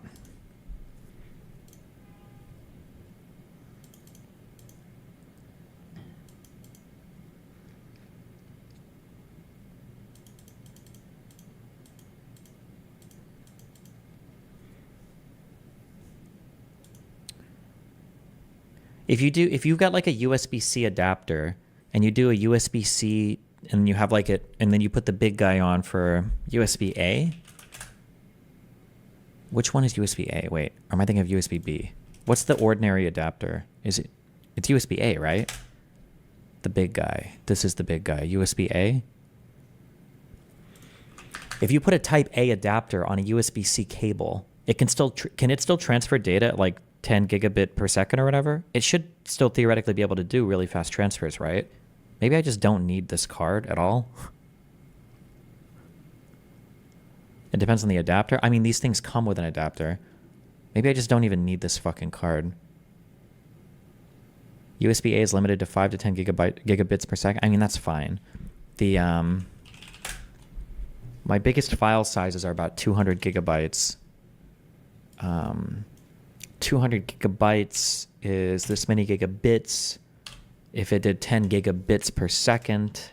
If you've got like a USB-C adapter and you do a USB-C and you have like it, and then you put the big guy on for USB-A. Which one is USB-A? Wait, or am I thinking of USB-B? What's the ordinary adapter? It's USB-A, right? The big guy. This is the big guy. USB-A. If you put a Type A adapter on a USB-C cable, it can still transfer data at like 10 gigabit per second or whatever? It should still theoretically be able to do really fast transfers, right? Maybe I just don't need this card at all. It depends on the adapter. I mean, these things come with an adapter. Maybe I just don't even need this fucking card. USB-A is limited to 5 to 10 gigabits per second. I mean, that's fine. The my biggest file sizes are about 200 gigabytes. 200 gigabytes is this many gigabits. If it did 10 gigabits per second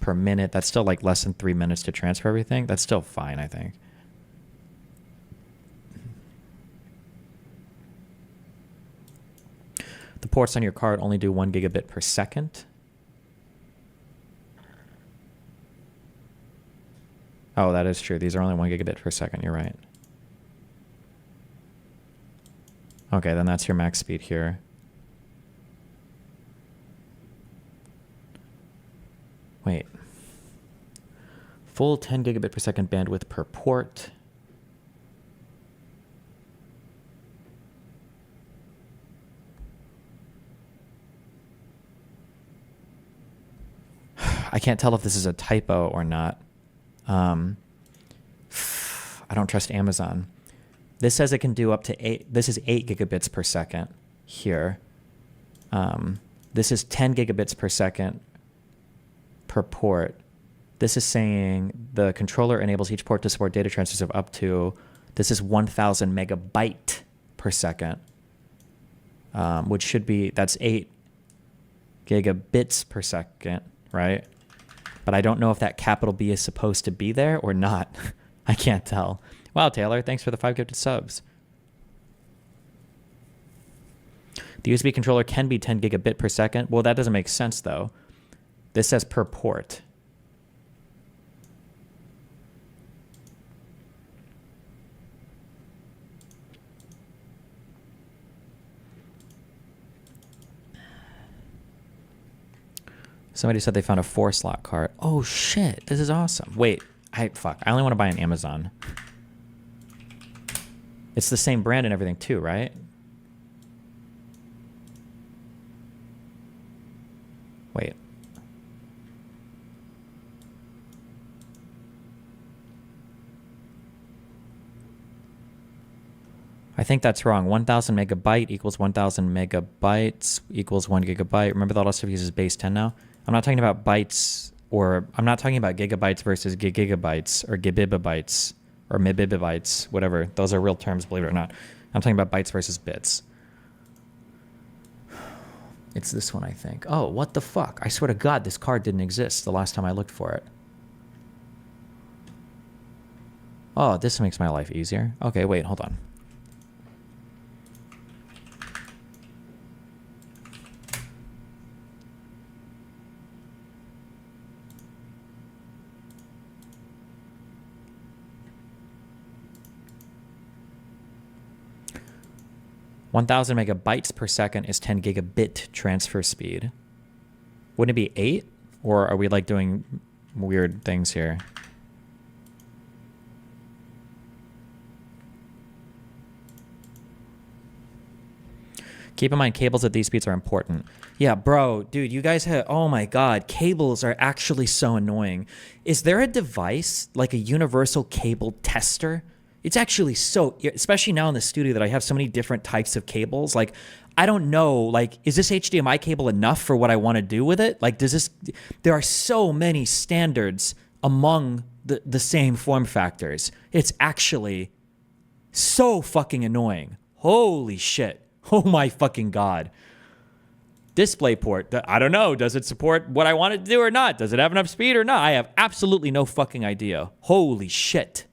per minute, that's still like less than 3 minutes to transfer everything. That's still fine, I think. The ports on your card only do 1 gigabit per second. Oh, that is true. These are only 1 gigabit per second. You're right. Okay, then that's your max speed here. Wait. Full 10 gigabit per second bandwidth per port. I can't tell if this is a typo or not. I don't trust Amazon. This says it can do up to 8. This is 8 gigabits per second here. This is 10 gigabits per second per port. This is saying the controller enables each port to support data transfers of up to, this is 1,000 megabyte per second, which should be, that's 8 gigabits per second, right? But I don't know if that capital B is supposed to be there or not. I can't tell. Wow, Taylor, thanks for the 5 gifted subs. The USB controller can be 10 gigabit per second. Well, that doesn't make sense, though. This says per port. Somebody said they found a 4-slot cart. Oh shit, this is awesome. Wait, I only want to buy on Amazon. It's the same brand and everything too, right? Wait. I think that's wrong. 1000 megabyte equals 1000 megabytes equals 1 gigabyte. Remember that all stuff uses base 10 now? I'm not talking about bytes, or I'm not talking about gigabytes versus gigabytes or gibibibytes or mibibibytes, whatever. Those are real terms, believe it or not. I'm talking about bytes versus bits. It's this one, I think. Oh, what the fuck? I swear to God, this card didn't exist the last time I looked for it. Oh, this makes my life easier. Okay, wait, hold on. (1000 megabytes per second is 10 gigabit transfer speed. Wouldn't it be 8? Or are we like doing weird things here? Keep in mind, cables at these speeds are important. Yeah, bro, dude, you guys have... Oh my God, cables are actually so annoying. Is there a device, like a universal cable tester? It's actually so... Especially now in the studio that I have so many different types of cables. Like, I don't know, like, is this HDMI cable enough for what I want to do with it? Like, does this... There are so many standards among the same form factors. It's actually so fucking annoying. Holy shit. Oh my fucking God. DisplayPort, I don't know. Does it support what I want it to do or not? Does it have enough speed or not? I have absolutely no fucking idea. Holy shit.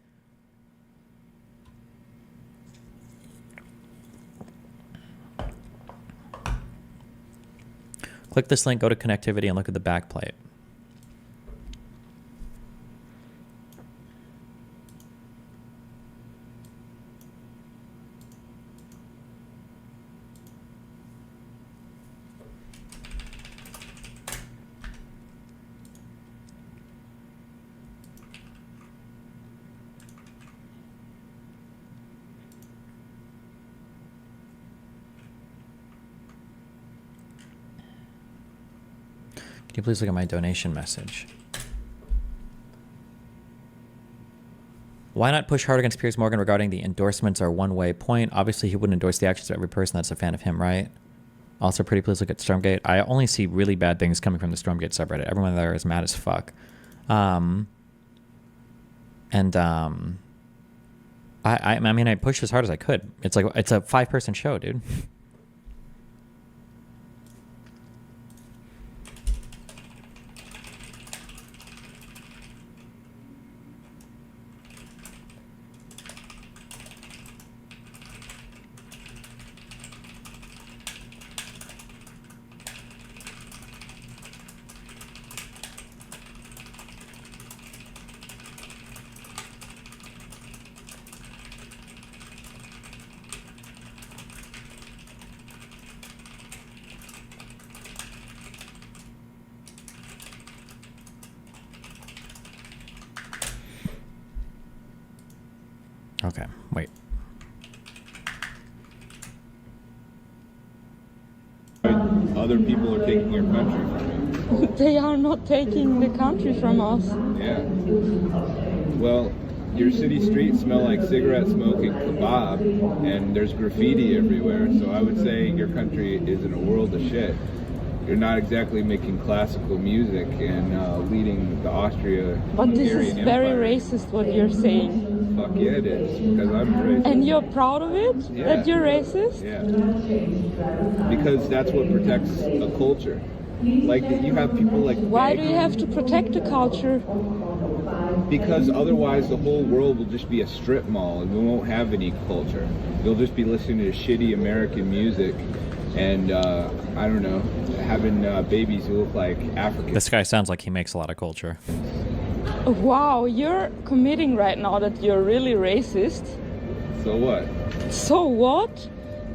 Click this link, go to connectivity, and look at the backplate. Can you please look at my donation message? Why not push hard against Piers Morgan regarding the endorsements are one-way point? Obviously, he wouldn't endorse the actions of every person that's a fan of him, right? Also, pretty please look at Stormgate. I only see really bad things coming from the Stormgate subreddit. Everyone there is mad as fuck. I mean, I pushed as hard as I could. It's like, it's a 5-person show, dude. Okay, wait. Other people are taking your country from you. They are not taking the country from us. Yeah. Well, your city streets smell like cigarette smoke and kebab, and there's graffiti everywhere, so I would say your country is in a world of shit. You're not exactly making classical music and leading the Austria-Hungarian But this is very Empire. Racist what you're saying. Fuck yeah it is, because I'm racist. And you're proud of it? Yeah. That you're racist? Yeah. Because that's what protects a culture. Like, you have people like... Why do you have to protect the culture? Because otherwise the whole world will just be a strip mall and we won't have any culture. You'll just be listening to shitty American music and, I don't know, having babies who look like Africans. This guy sounds like he makes a lot of culture. Wow, you're committing right now that you're really racist. So what? So what?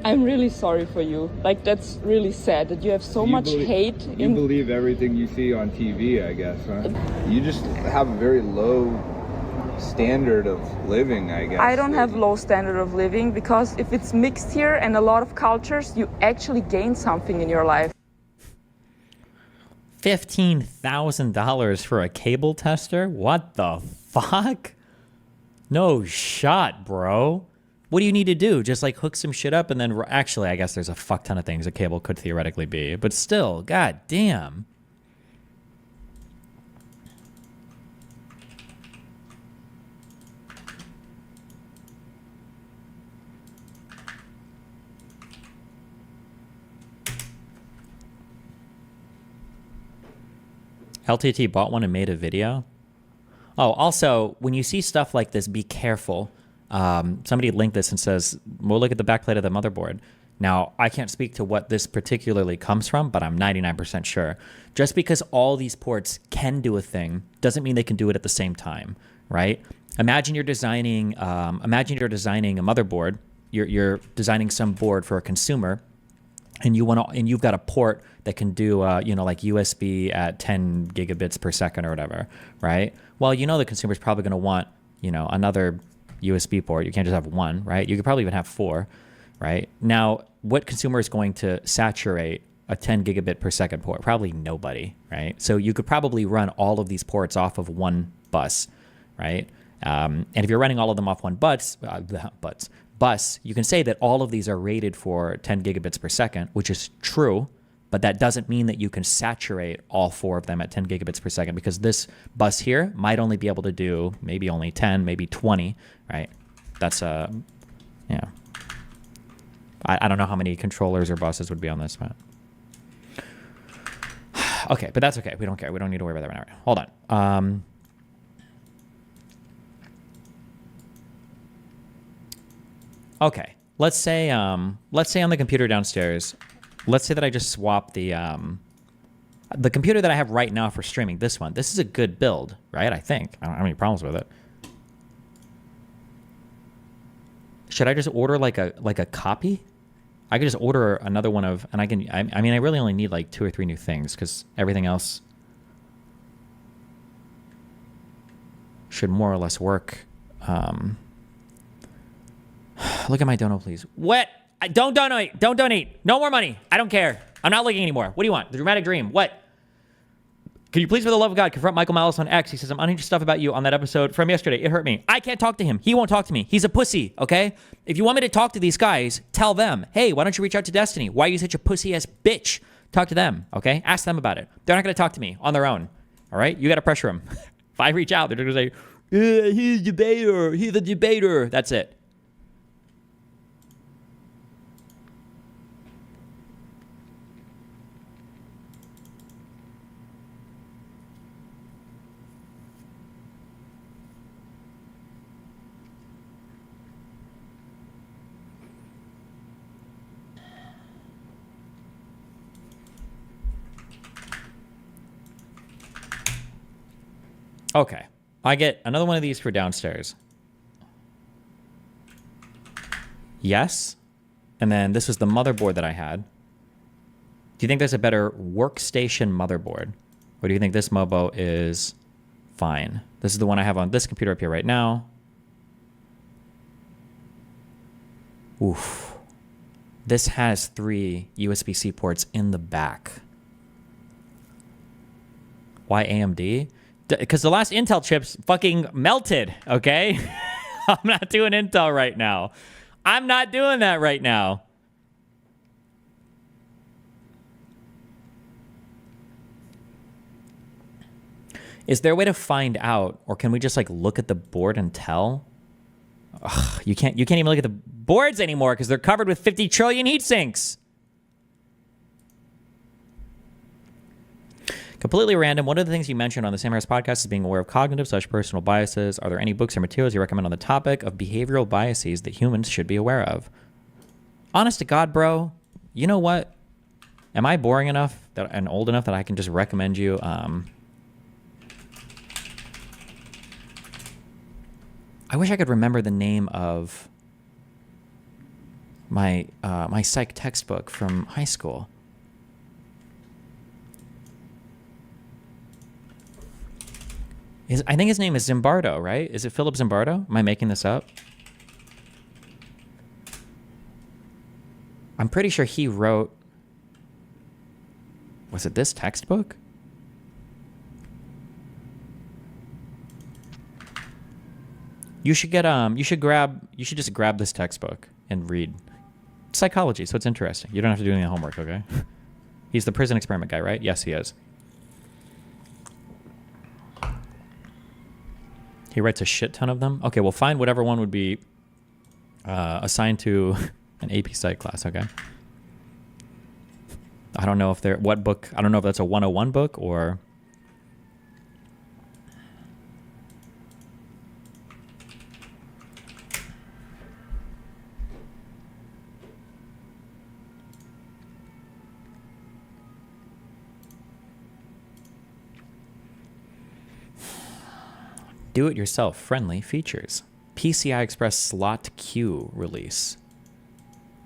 I'm really sorry for you. Like, that's really sad that you have so much hate. You believe everything you see on TV, I guess, huh? You just have a very low standard of living, I guess. I don't have low standard of living, because if it's mixed here and a lot of cultures, you actually gain something in your life. $15,000 for a cable tester? What the fuck? No shot, bro. What do you need to do? Just like hook some shit up and then... Actually, I guess there's a fuck ton of things a cable could theoretically be. But still, god damn. LTT bought one and made a video. Oh, also, when you see stuff like this, be careful. Somebody linked this and says, we'll look at the backplate of the motherboard. Now, I can't speak to what this particularly comes from, but I'm 99% sure. Just because all these ports can do a thing doesn't mean they can do it at the same time, right? Imagine you're designing a motherboard. You're designing some board for a consumer, and you've got a port that can do like USB at 10 gigabits per second or whatever, right? Well, the consumer's probably going to want another USB port. You can't just have one, right? You could probably even have 4, right? Now, what consumer is going to saturate a 10 gigabit per second port? Probably nobody, right? So you could probably run all of these ports off of one bus, right? And if you're running all of them off one bus, you can say that all of these are rated for 10 gigabits per second, which is true, but that doesn't mean that you can saturate all 4 of them at 10 gigabits per second, because this bus here might only be able to do maybe only 10, maybe 20, right? That's, I don't know how many controllers or buses would be on this, but... Okay, but that's okay. We don't care. We don't need to worry about that right now. Hold on. Okay, let's say on the computer downstairs, let's say that I just swap the computer that I have right now for streaming, this one. This is a good build, right? I think. I don't have any problems with it. Should I just order like a copy? I could just order another one of, and I mean, I really only need like 2 or 3 new things, because everything else should more or less work. Look at my dono, please. What? Don't donate. Don't donate. No more money. I don't care. I'm not looking anymore. What do you want? The dramatic dream. What? Can you please, for the love of God, confront Michael Malice on X? He says, I'm unhinged stuff about you on that episode from yesterday. It hurt me. I can't talk to him. He won't talk to me. He's a pussy, okay? If you want me to talk to these guys, tell them, hey, why don't you reach out to Destiny? Why are you such a pussy-ass bitch? Talk to them, okay? Ask them about it. They're not going to talk to me on their own, all right? You got to pressure them. If I reach out, they're going to say, he's a debater. He's a debater. That's it. Okay, I get another one of these for downstairs. Yes. And then this was the motherboard that I had. Do you think there's a better workstation motherboard? Or do you think this Mobo is fine? This is the one I have on this computer up here right now. Oof. This has 3 USB-C ports in the back. Why AMD? Because the last Intel chips fucking melted, okay? I'm not doing Intel right now. I'm not doing that right now. Is there a way to find out, or can we just like look at the board and tell? Ugh, you can't even look at the boards anymore because they're covered with 50 trillion heat sinks. Completely random. One of the things you mentioned on the Samhar's podcast is being aware of cognitive/personal biases. Are there any books or materials you recommend on the topic of behavioral biases that humans should be aware of? Honest to God, bro, you know what? Am I boring enough and old enough that I can just recommend you? I wish I could remember the name of my my psych textbook from high school. I think his name is Zimbardo, right? Is it Philip Zimbardo? Am I making this up? I'm pretty sure he wrote... Was it this textbook? You should get you should just grab this textbook and read psychology, so it's interesting. You don't have to do any homework, okay? He's the prison experiment guy, right? Yes, he is. He writes a shit ton of them. Okay, we'll find whatever one would be assigned to an AP Psych class, okay? I don't know if they're... What book? I don't know if that's a 101 book or... Do-it-yourself friendly features. PCI Express slot queue release.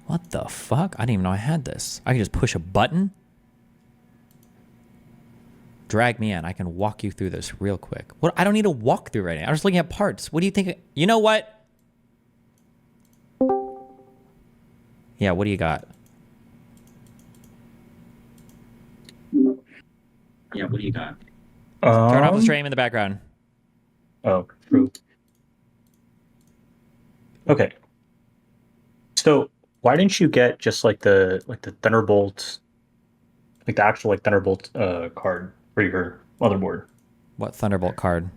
What the fuck? I didn't even know I had this. I can just push a button? Drag me in. I can walk you through this real quick. What? I don't need a walkthrough right now. I'm just looking at parts. What do you think? You know what? Yeah, what do you got? Yeah, what do you got? Turn off the stream in the background. Oh, true. Okay. So why didn't you get just like the Thunderbolt, like the actual like Thunderbolt card for your motherboard? What Thunderbolt card?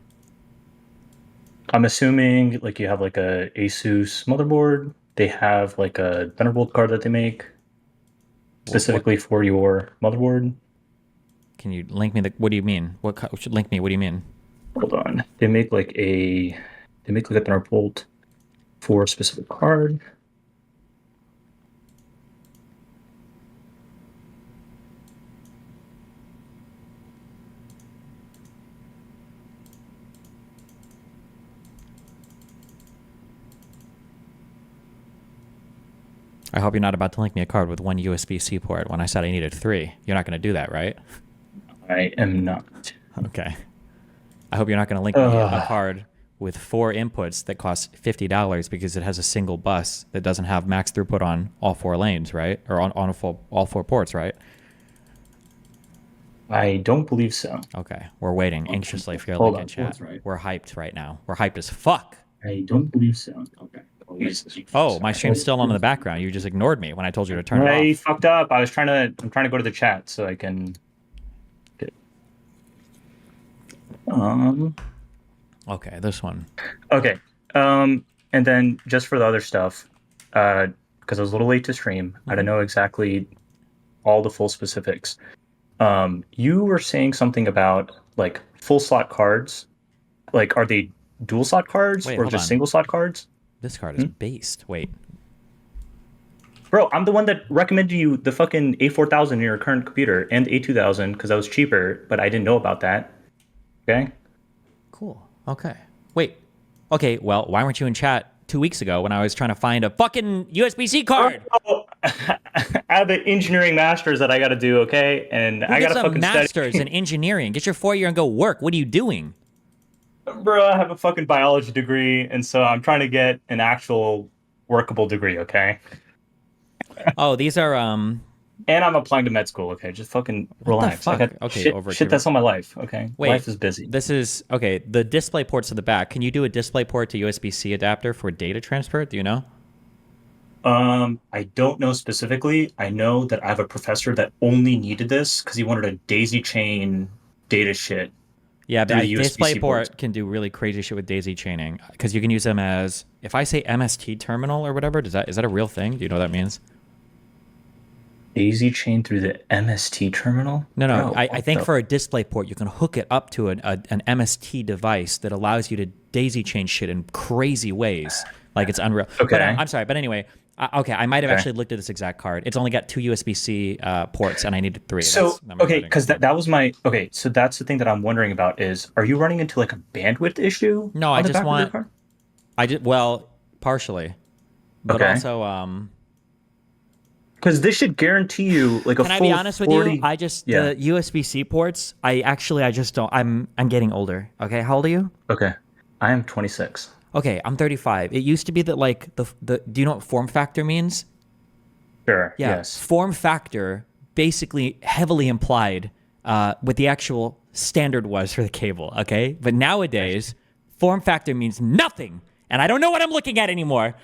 I'm assuming like you have like a Asus motherboard. They have like a Thunderbolt card that they make specifically for your motherboard. Can you link me the? What do you mean? What should link me? What do you mean? Hold on. They make like a Thunderbolt for a specific card. I hope you're not about to link me a card with one USB-C port when I said I needed 3. You're not going to do that, right? I am not. Okay. I hope you're not going to link me a card with 4 inputs that cost $50 because it has a single bus that doesn't have max throughput on all 4 lanes, right? Or on all 4 ports, right? I don't believe so. Okay. We're waiting anxiously for your Hold link in on, chat. right. We're hyped right now. We're hyped as fuck. I don't believe so. Okay. Oh, my stream's still on in the background. You just ignored me when I told you to turn it off. I fucked up. I'm trying to go to the chat so I can get Okay, this one. Okay. And then just for the other stuff, because I was a little late to stream, I don't know exactly all the full specifics. You were saying something about like full slot cards. Like, are they dual slot cards or just single slot cards? This card is based. Wait. Bro, I'm the one that recommended you the fucking A4000 in your current computer and A2000 because that was cheaper, but I didn't know about that. Okay? Cool. Okay. Wait. Okay, well, why weren't you in chat 2 weeks ago when I was trying to find a fucking USB-C card? Oh, I have an engineering master's that I got to do, okay? And I got to fucking study. Master's in engineering. Get your 4-year and go work. What are you doing? Bro, I have a fucking biology degree, and so I'm trying to get an actual workable degree, okay? Oh, these are And I'm applying to med school, okay? Just fucking relax. Fuck? I got Okay, shit that's on my life, okay? Wait, life is busy. This is okay. The display ports to the back. Can you do a display port to USB-C adapter for data transfer? Do you know? I don't know specifically. I know that I have a professor that only needed this because he wanted a daisy chain data shit. Yeah, but DisplayPort can do really crazy shit with daisy chaining because you can use them as, if I say MST terminal or whatever, is that a real thing? Do you know what that means? Daisy chain through the MST terminal? No. I think for a DisplayPort, you can hook it up to an MST device that allows you to daisy chain shit in crazy ways. Like it's unreal. Okay. But, I'm sorry, but anyway, okay, I might have actually looked at this exact card. It's only got 2 USB-C ports, and I needed 3. So, okay, because that was my... Okay, so that's the thing that I'm wondering about is, are you running into like a bandwidth issue? No, Well, partially. But also, Because this should guarantee you like a Can I full be honest with 40... you? I just the USB-C ports. I just don't. I'm getting older. Okay, how old are you? Okay, I am 26. Okay, I'm 35. It used to be that like the do you know what form factor means? Sure. Yeah. Yes. Form factor basically heavily implied what the actual standard was for the cable. Okay, but nowadays form factor means nothing, and I don't know what I'm looking at anymore.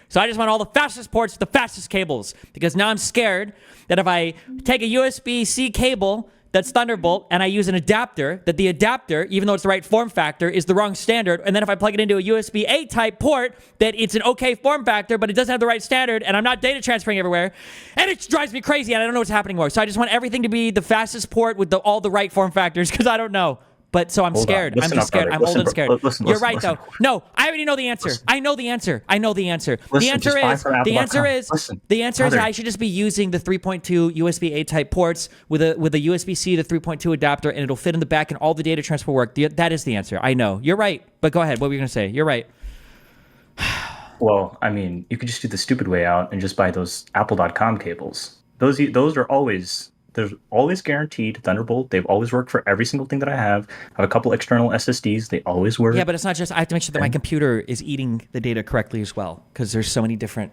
So I just want all the fastest ports with the fastest cables, because now I'm scared that if I take a USB-C cable that's Thunderbolt and I use an adapter, that the adapter, even though it's the right form factor, is the wrong standard. And then if I plug it into a USB-A type port, that it's an okay form factor, but it doesn't have the right standard, and I'm not data transferring everywhere. And it drives me crazy, and I don't know what's happening more. So I just want everything to be the fastest port with all the right form factors, because I don't know. But so I'm scared. I'm just scared. I'm old and scared. You're right, though. No, I already know the answer. I know the answer. The answer is I should just be using the 3.2 USB-A type ports with a USB-C to 3.2 adapter, and it'll fit in the back, and all the data transfer work. That is the answer. I know. You're right. But go ahead. What were you going to say? You're right. Well, I mean, you could just do the stupid way out and just buy those Apple.com cables. Those are always... They're always guaranteed Thunderbolt. They've always worked for every single thing that I have. I have a couple external SSDs. They always work. Yeah, but it's not just... I have to make sure that my computer is eating the data correctly as well, because there's so many different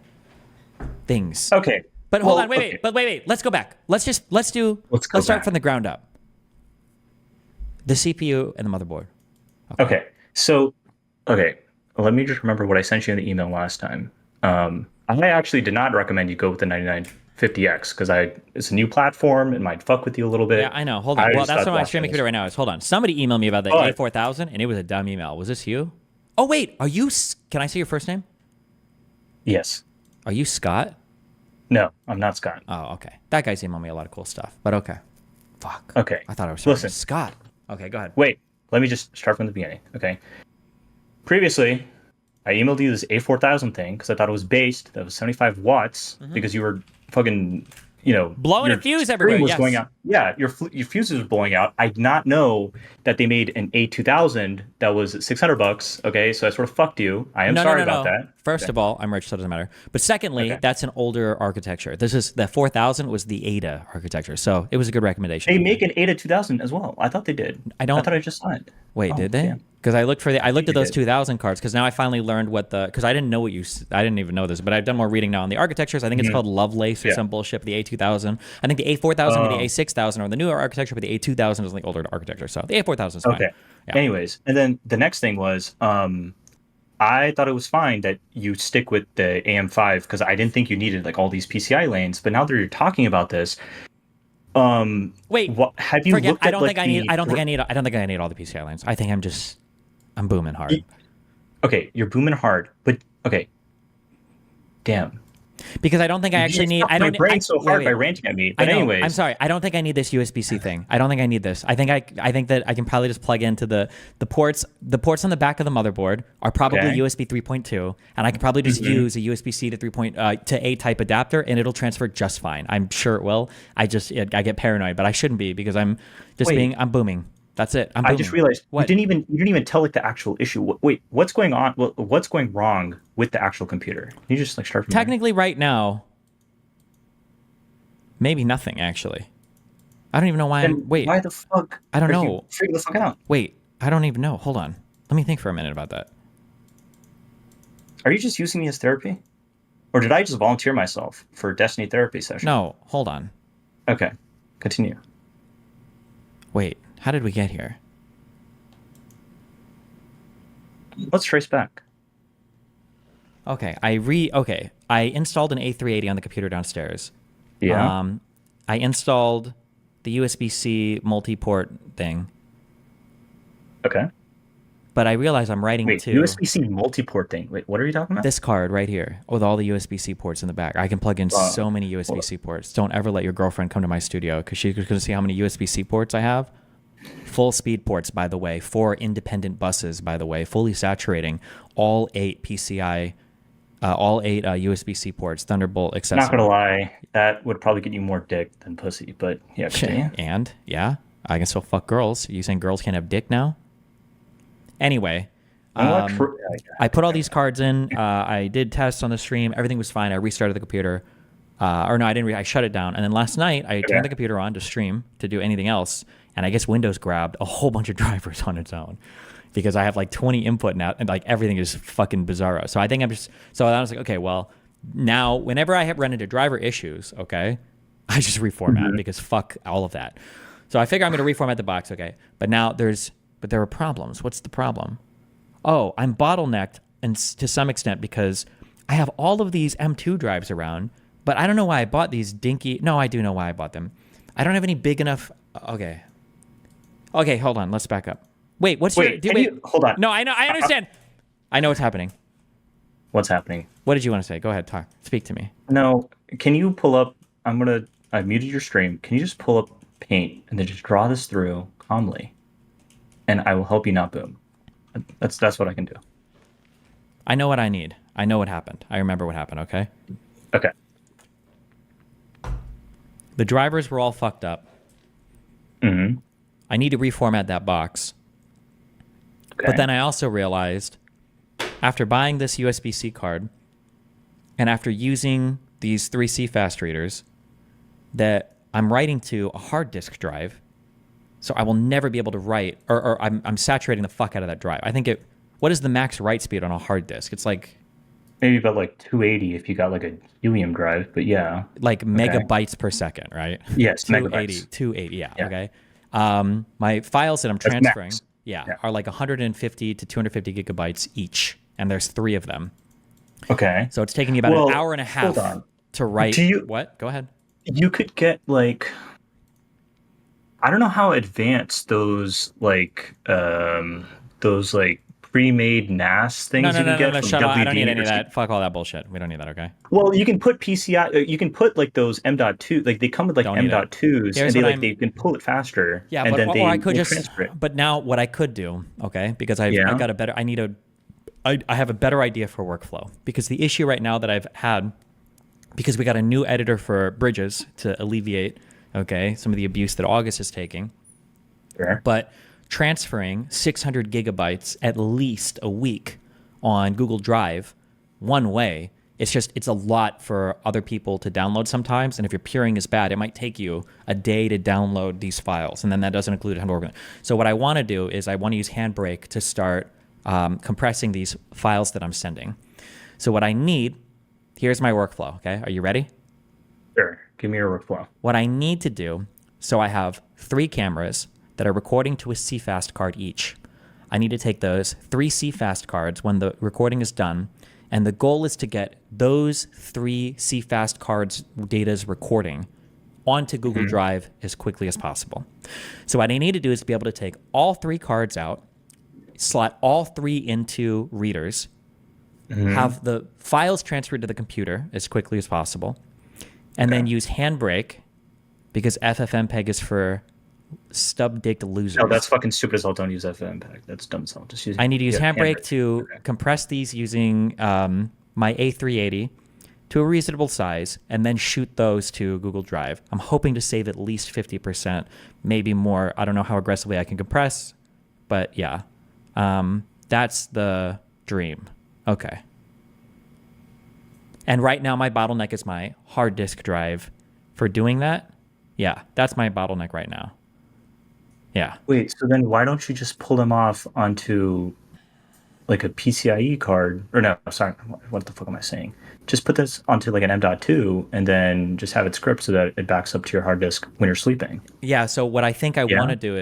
things. Okay. But hold on. Wait. Let's go back. Let's start from the ground up. The CPU and the motherboard. Okay. So, let me just remember what I sent you in the email last time. I actually did not recommend you go with the 9950X because it's a new platform. It might fuck with you a little bit. Yeah, I know. Hold on. Well, that's what my streaming computer right now is. Hold on. Somebody emailed me about the A4000, and it was a dumb email. Was this you? Oh, wait. Are you... Can I say your first name? Yes. Are you Scott? No, I'm not Scott. Oh, okay. That guy's emailed me a lot of cool stuff, but okay. Fuck. Okay. I thought I was Listen. Scott. Okay, go ahead. Wait. Let me just start from the beginning, okay? Previously, I emailed you this A4000 thing because I thought it was based. That was 75 watts because you were fucking, blowing a fuse everywhere. Was going out. Yeah, your fuses were blowing out. I did not know that they made an A2000 that was $600. Okay, so I sort of fucked you. I am sorry about that. First of all, I'm rich, so it doesn't matter. But secondly, that's an older architecture. The 4000 was the Ada architecture, so it was a good recommendation. They make an Ada 2000 as well. I thought they did. I thought I just saw it. Wait, did they? Because I looked at those 2000 cards, because now I finally learned because I didn't know I didn't even know this, but I've done more reading now on the architectures. I think it's called Lovelace or some bullshit, the A2000. I think the A4000 or the A6000 or the newer architecture, but the A2000 is the older architecture. So the A4000 is fine. Okay. Yeah. Anyways, and then the next thing was, I thought it was fine that you stick with the AM5 because I didn't think you needed like all these PCI lanes. But now that you're talking about this, wait, have you looked at I don't think I need all the PCI lanes. I think I'm booming hard. Okay, you're booming hard, but okay. Damn. Because I don't think I actually need. My brain so hard by ranting at me. But anyways, I'm sorry. I don't think I need this USB-C thing. I don't think I need this. I think that I can probably just plug into the ports. The ports on the back of the motherboard are probably USB 3.2, and I can probably just use a USB-C to A type adapter, and it'll transfer just fine. I'm sure it will. I get paranoid, but I shouldn't be because I'm I'm booming. That's it. I just realized you didn't even tell like the actual issue. Wait, what's going on? What's going wrong with the actual computer? Can you just like start from technically there? Right now? Maybe nothing actually. I don't even know why. Why the fuck? I don't know. Figure the fuck out. Wait, I don't even know. Hold on. Let me think for a minute about that. Are you just using me as therapy, or did I just volunteer myself for a Destiny therapy session? No, hold on. Okay, continue. Wait. How did we get here? Let's trace back. Okay, I installed an A380 on the computer downstairs. Yeah. I installed the USB-C multi-port thing. Okay. But I realized I'm writing to USB-C multi-port thing. Wait, what are you talking about? This card right here with all the USB-C ports in the back. I can plug in so many USB-C ports. Don't ever let your girlfriend come to my studio because she's going to see how many USB-C ports I have. Full speed ports, by the way, 4 independent buses, by the way, fully saturating, all 8 PCI, all 8 USB-C ports, Thunderbolt accessible. Not gonna lie, that would probably get you more dick than pussy, but yeah. And yeah, I can still fuck girls. You saying girls can't have dick now? Anyway, I put all these cards in. I did tests on the stream. Everything was fine. I restarted the computer. or no, I didn't. I shut it down, and then last night I turned the computer on to stream to do anything else, and I guess Windows grabbed a whole bunch of drivers on its own because I have like 20 input now, and like everything is fucking bizarro. So I think so I was like, okay, well, now whenever I have run into driver issues, okay, I just reformat because fuck all of that. So I figure I'm going to reformat the box, okay, but there are problems. What's the problem? Oh, I'm bottlenecked, and to some extent because I have all of these M2 drives around. But I don't know why I bought these dinky... No, I do know why I bought them. I don't have any big enough... Okay, hold on. Let's back up. Wait, what's wait, hold on. No, I know. I understand. I know what's happening. What's happening? What did you want to say? Go ahead. Talk. Speak to me. No, can you pull up... I muted your stream. Can you just pull up Paint and then just draw this through calmly? And I will help you not boom. That's what I can do. I know what I need. I know what happened. I remember what happened, okay? Okay. The drivers were all fucked up. Mm-hmm. I need to reformat that box. Okay. But then I also realized, after buying this USB-C card, and after using these 3 CFast readers, that I'm writing to a hard disk drive, so I will never be able to write, or I'm saturating the fuck out of that drive. I think what is the max write speed on a hard disk? It's like... Maybe about like 280 if you got like a helium drive, but yeah. Like megabytes per second, right? Yes, 280, yeah, okay. My files that I'm transferring, are like 150 to 250 gigabytes each, and there's 3 of them. Okay. So it's taking me about an hour and a half to write. What? Go ahead. You could get like... I don't know how advanced those pre-made NAS things you can get from shut up. I don't need any of WD. that. Fuck all that bullshit. We don't need that, okay? Well, you can put PCI, you can put like those M.2, like they come with like M.2s, and they can pull it faster. Yeah, and but then or I could just transfer it. But now what I could do, okay, because I got a better I have a better idea for workflow, because the issue right now that I've had, because we got a new editor for Bridges to alleviate, okay, some of the abuse that August is taking. Sure. But transferring 600 gigabytes at least a week on Google Drive one way, it's a lot for other people to download sometimes. And if your peering is bad, it might take you a day to download these files. And then that doesn't include Handbrake. So what I want to do is I want to use Handbrake to start compressing these files that I'm sending. So what I need, here's my workflow, okay? Are you ready? Sure. Give me your workflow. What I need to do, so I have 3 cameras that are recording to a CFast card each. I need to take those 3 CFast cards when the recording is done, and the goal is to get those 3 CFast cards data's recording onto Google Drive as quickly as possible. So what I need to do is be able to take all 3 cards out, slot all 3 into readers, have the files transferred to the computer as quickly as possible, and then use Handbrake, because FFmpeg is for stub-dicked losers. No, that's fucking stupid as hell. Don't use FFmpeg. That's dumb as hell. Just use. I need to use Handbrake to compress these using my A380 to a reasonable size, and then shoot those to Google Drive. I'm hoping to save at least 50%, maybe more. I don't know how aggressively I can compress, but yeah, that's the dream. Okay. And right now my bottleneck is my hard disk drive for doing that. Yeah, that's my bottleneck right now. Yeah. Wait, so then why don't you just pull them off onto like a PCIe card? Or no, sorry, what the fuck am I saying? Just put this onto like an M.2 and then just have it script so that it backs up to your hard disk when you're sleeping. Yeah, so what I think I want to do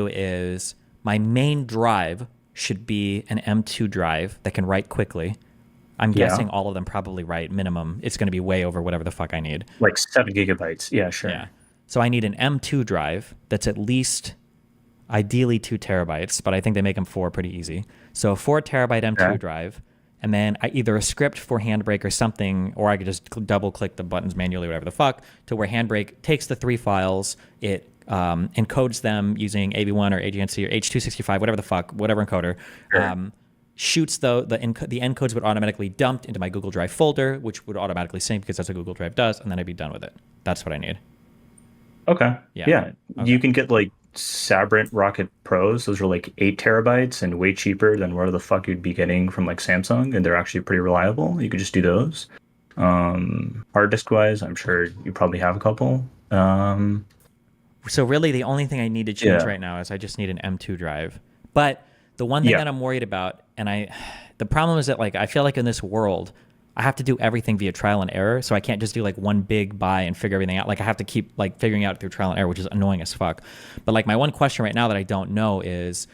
is my main drive should be an M.2 drive that can write quickly. I'm guessing all of them probably write minimum. It's going to be way over whatever the fuck I need. Like 7 gigabytes. Yeah, sure. Yeah. So I need an M2 drive that's at least, ideally 2 terabytes, but I think they make them 4 pretty easy. So a 4 terabyte M2 drive, and then either a script for Handbrake or something, or I could just double click the buttons manually, whatever the fuck, to where Handbrake takes the 3 files, it encodes them using AV1 or AGNC or H265, whatever the fuck, whatever encoder, shoots the encodes would automatically dumped into my Google Drive folder, which would automatically sync because that's what Google Drive does, and then I'd be done with it. That's what I need. Okay. Yeah. Okay. You can get like Sabrent Rocket Pros. Those are like 8 terabytes and way cheaper than where the fuck you'd be getting from like Samsung, and they're actually pretty reliable. You could just do those. Hard disk wise, I'm sure you probably have a couple. So really the only thing I need to change Yeah. right now is I just need an M2 drive. But the one thing Yeah. that I'm worried about, the problem is that like I feel like in this world, I have to do everything via trial and error. So I can't just do like one big buy and figure everything out. Like I have to keep like figuring out through trial and error, which is annoying as fuck. But like my one question right now that I don't know is,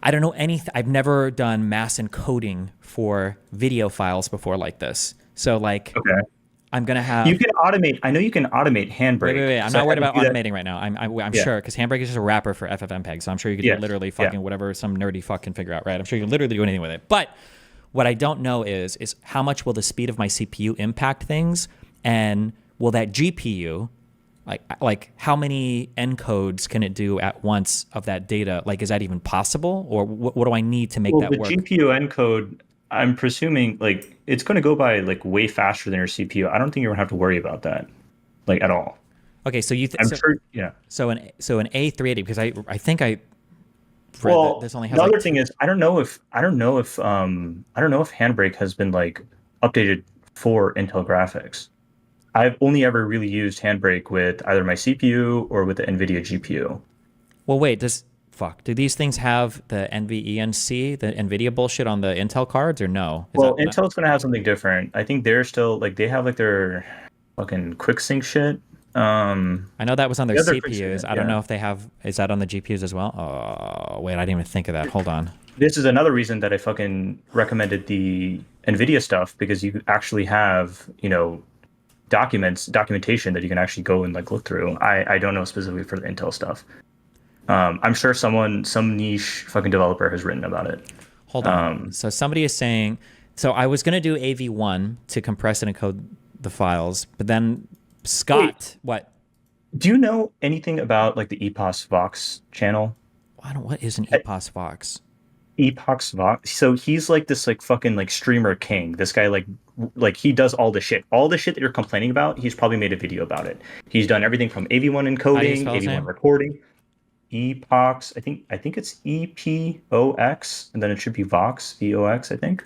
I don't know anything. I've never done mass encoding for video files before like this. So like, Okay. I'm gonna have. You can automate. I know you can automate Handbrake. Wait. I'm So not worried I about can do that. automating right now. I'm Yeah. sure because Handbrake is just a wrapper for FFmpeg. So I'm sure you could do Yes. literally Yeah. fucking whatever some nerdy fuck can figure out, right? I'm sure you can literally do anything with it. But what I don't know is how much will the speed of my CPU impact things, and will that GPU, like how many encodes can it do at once of that data? Like, is that even possible, or what do I need to make Well, that the work? GPU encode, I'm presuming like it's going to go by like way faster than your CPU. I don't think you're going to have to worry about that, like at all. Okay, so you. I'm sure. Yeah. So an A380, because I think I. Well, this only has the like other thing is I don't know if Handbrake has been like updated for Intel graphics. I've only ever really used Handbrake with either my CPU or with the NVIDIA GPU. Well, wait, do these things have the NVENC, the NVIDIA bullshit on the Intel cards, or no? Well, Intel's going to have something different. I think they're still like they have like their fucking quick sync shit. I know that was on their the other CPUs. quick I don't sync, know if they have. Is that on the GPUs as well? Oh, wait, I didn't even think of that. Hold on. This is another reason that I fucking recommended the NVIDIA stuff, because you actually have, documentation that you can actually go and like look through. I don't know specifically for the Intel stuff. I'm sure some niche fucking developer has written about it. Hold on. So somebody is saying, so I was going to do AV1 to compress and encode the files, but then Scott, what? Do you know anything about like the EPOS Vox channel? What is an EPOS Vox? EPOS Vox. So he's like this like fucking like streamer king. This guy like he does all the shit. All the shit that you're complaining about, he's probably made a video about it. He's done everything from AV1 encoding, AV1 recording. EPOX, I think it's EPOX, and then it should be Vox, VOX, I think.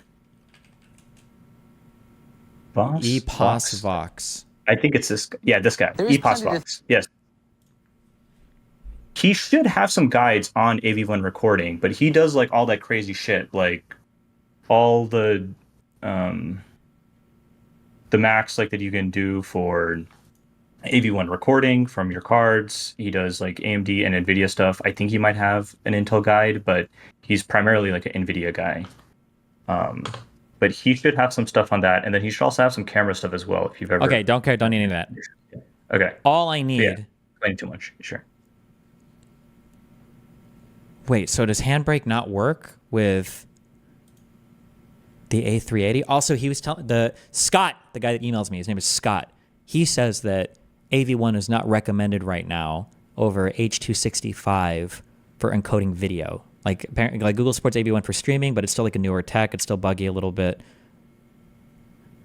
EPOS Vox. I think it's this guy. Yeah, this guy. EPOS Vox. Yes. He should have some guides on AV1 recording, but he does like all that crazy shit, like all the max like that you can do for AV1 recording from your cards. He does like AMD and NVIDIA stuff. I think he might have an Intel guide, but he's primarily like an NVIDIA guy. But he should have some stuff on that, and then he should also have some camera stuff as well. If you've ever don't care, don't need any of that. Okay. All I need. Yeah. Explaining too much. Sure. Wait, so does Handbrake not work with the A380? Also, he was telling Scott, the guy that emails me, his name is Scott. He says that AV1 is not recommended right now over H.265 for encoding video. Like apparently, like Google supports AV1 for streaming, but it's still like a newer tech. It's still buggy a little bit.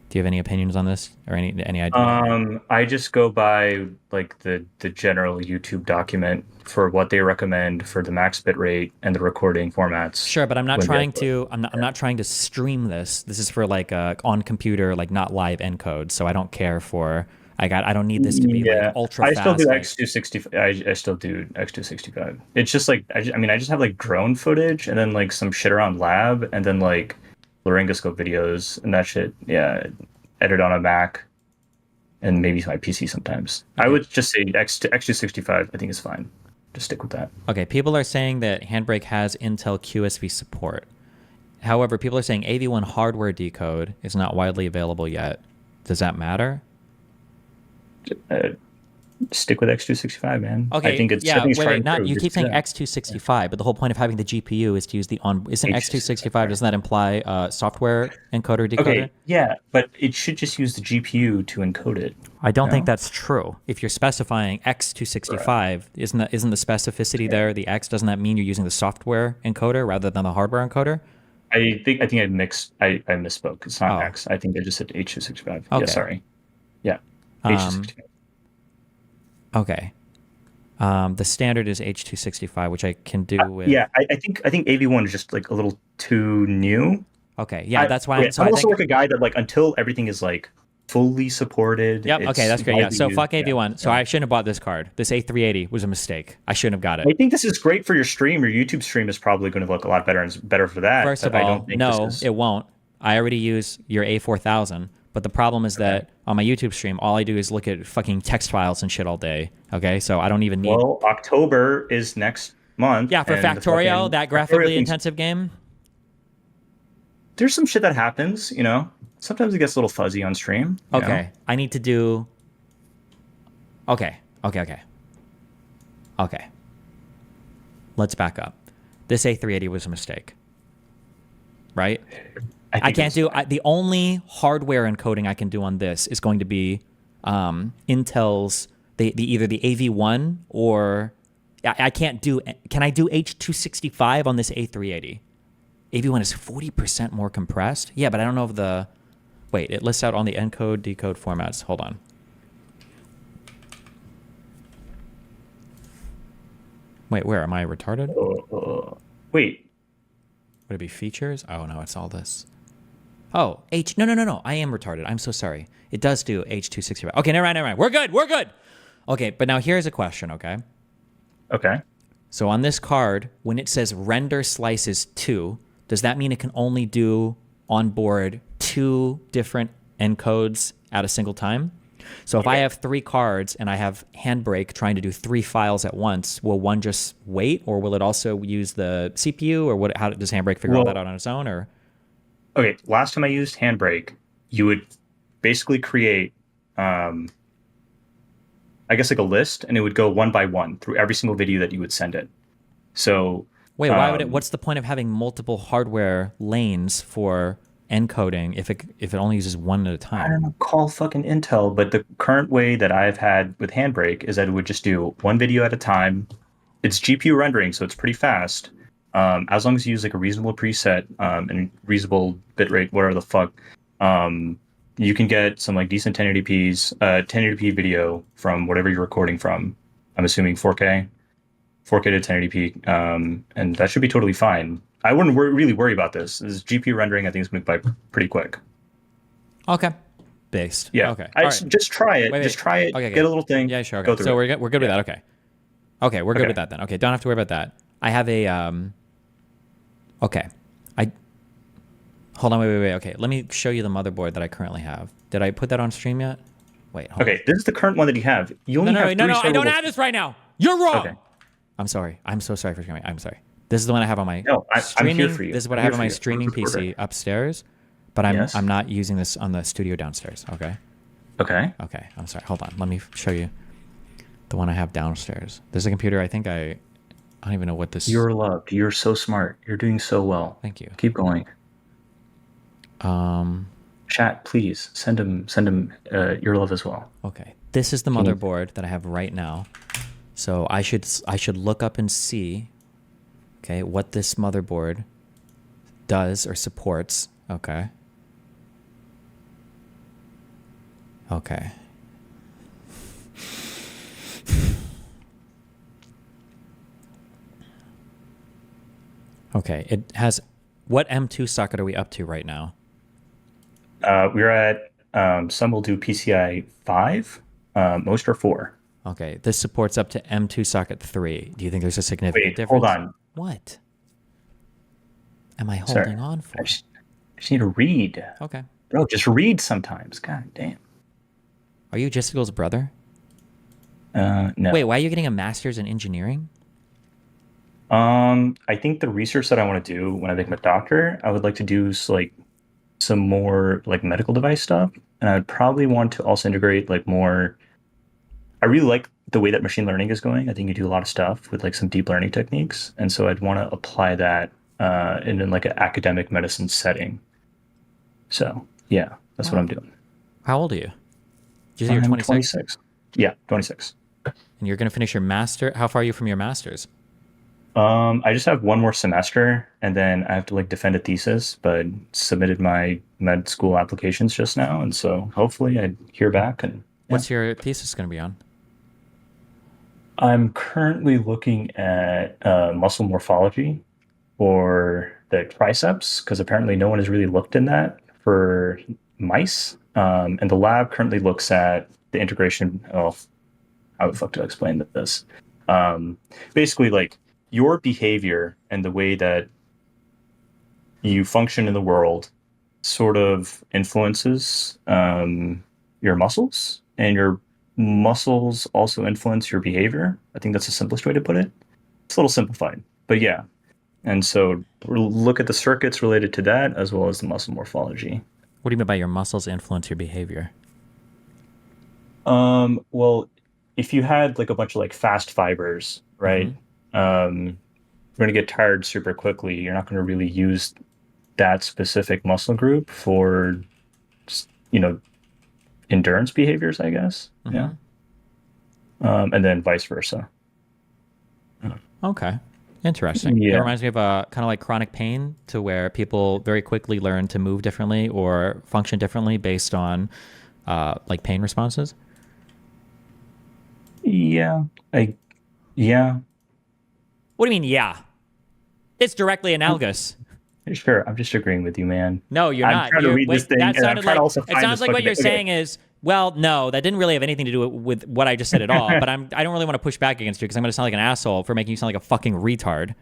Do you have any opinions on this or any idea? I just go by like the general YouTube document for what they recommend for the max bit rate and the recording formats. Sure, but I'm not trying to. I'm not trying to stream this. This is for like on computer, like not live encode. So I don't care for. I don't need this to be like ultra fast. I still do X265. I still do X265. It's just like I just have like drone footage and then like some shit around lab and then like laryngoscope videos and that shit. Yeah, edit on a Mac and maybe my PC sometimes. Okay. I would just say X265. I think is fine. Just stick with that. Okay, people are saying that Handbrake has Intel QSV support. However, people are saying AV1 hardware decode is not widely available yet. Does that matter? Stick with X265, man. Okay, I think it's you keep saying X265, but the whole point of having the GPU is to use the isn't X265? Doesn't that imply software encoder decoder? Okay, yeah, but it should just use the GPU to encode it. I don't think that's true. If you're specifying X265, isn't the specificity there the X? Doesn't that mean you're using the software encoder rather than the hardware encoder? I think I misspoke. It's not X. I think I just said H265. Okay. Yeah, sorry. Yeah. H265. Okay. The standard is H265, which I can do with. Yeah, I think AV1 is just like a little too new. Okay, yeah, that's why. I'm also like a guy that like until everything is like fully supported. Yep. Okay, that's great. Yeah. So fuck AV1. Yeah. So I shouldn't have bought this card. This A380 was a mistake. I shouldn't have got it. I think this is great for your stream. Your YouTube stream is probably going to look a lot better and it's better for that. First of all, no, it won't. I already use your A4000, but the problem is that on my YouTube stream, all I do is look at fucking text files and shit all day. Okay, so I don't even need. Well, October is next month. Yeah, for Factorio, that graphically intensive game. There's some shit that happens, you know. Sometimes it gets a little fuzzy on stream. Okay, I need to do. Okay. Let's back up. This A380 was a mistake, right? I can't do the only hardware encoding I can do on this is going to be Intel's either the AV1 or I can't do. Can I do H265 on this A380? AV1 is 40% more compressed. Yeah, but I don't know if the wait. It lists out on the encode decode formats. Hold on. Wait, where am I retarded? Wait. Would it be features? Oh no, it's all this. Oh, no. I am retarded. I'm so sorry. It does do H265. Okay, never mind. We're good. Okay, but now here's a question, okay? Okay. So on this card, when it says render slices 2, does that mean it can only do on board 2 different encodes at a single time? So if I have 3 cards and I have Handbrake trying to do 3 files at once, will one just wait, or will it also use the CPU, or what? How does Handbrake figure all that out on its own? Or okay, last time I used Handbrake, you would basically create, I guess like a list, and it would go one by one through every single video that you would send it. So wait, why would it? What's the point of having multiple hardware lanes for encoding if it only uses one at a time? I don't know, call fucking Intel, but the current way that I've had with Handbrake is that it would just do one video at a time. It's GPU rendering, so it's pretty fast. As long as you use like a reasonable preset and reasonable bitrate, whatever the fuck, you can get some like decent 1080p video from whatever you're recording from. I'm assuming 4K to 1080p, and that should be totally fine. I wouldn't really worry about this. This GPU rendering, I think, is going to be pretty quick. Okay. Based. Yeah. Okay. Just try it. Just try it. Okay, get a little thing. Yeah, sure. Okay. Go through so it. we're good with that. Okay. Okay, we're good with that then. Okay, don't have to worry about that. I have a okay. Hold on, wait. Okay, let me show you the motherboard that I currently have. Did I put that on stream yet? Wait, hold on. This is the current one that you have. You only have no, I don't have this right now. You're wrong. Okay. I'm sorry. I'm so sorry for streaming. I'm sorry. This is the one I have on my streaming. I'm here for you. This is what I have on my streaming PC upstairs, but I'm not using this on the studio downstairs. Okay. Okay. I'm sorry. Hold on. Let me show you the one I have downstairs. There's a computer. I think I don't even know what this. You're loved. You're so smart. You're doing so well. Thank you. Keep going. Chat, please send him your love as well. Okay. This is the motherboard that I have right now. So I should look up and see, okay, what this motherboard does or supports. Okay. Okay. Okay, it has, what M2 socket are we up to right now? We're at, some will do PCI 5, most are 4. Okay, this supports up to M2 socket 3. Do you think there's a significant difference? Hold on. What am I holding on for? I just need to read. Okay. Bro, just read sometimes. God damn. Are you Jessica's brother? No. Wait, why are you getting a master's in engineering? I think the research that I want to do when I become a doctor, I would like to do like some more like medical device stuff, and I would probably want to also integrate like more. I really like the way that machine learning is going. I think you do a lot of stuff with like some deep learning techniques, and so I'd want to apply that in like an academic medicine setting. So yeah, that's what I'm doing. How old are you? Did you say you're 26? 26. Yeah, 26. And you're going to finish your master. How far are you from your master's? I just have one more semester, and then I have to like defend a thesis, but submitted my med school applications just now, and so hopefully I hear back. And what's your thesis going to be on? I'm currently looking at muscle morphology, or the triceps, because apparently no one has really looked in that for mice. And the lab currently looks at the integration of, how the fuck do I explain this? Basically, like, your behavior and the way that you function in the world sort of influences your muscles, and your muscles also influence your behavior. I think that's the simplest way to put it. It's a little simplified, but yeah. And so we'll look at the circuits related to that as well as the muscle morphology. What do you mean by your muscles influence your behavior? Well, if you had like a bunch of like fast fibers, right? You're going to get tired super quickly. You're not going to really use that specific muscle group for, you know, endurance behaviors, I guess. Yeah. And then vice versa. Okay. Interesting. Yeah. It reminds me of a kind of like chronic pain, to where people very quickly learn to move differently or function differently based on like pain responses. Yeah. Yeah. What do you mean, yeah? It's directly analogous. Sure, I'm just agreeing with you, man. No, you're I'm not. trying to read this thing, that and I'm sounded trying like, to also it find sounds this like what you're fucking- saying is, well, no, that didn't really have anything to do with what I just said at all. But I don't really want to push back against you, because I'm going to sound like an asshole for making you sound like a fucking retard.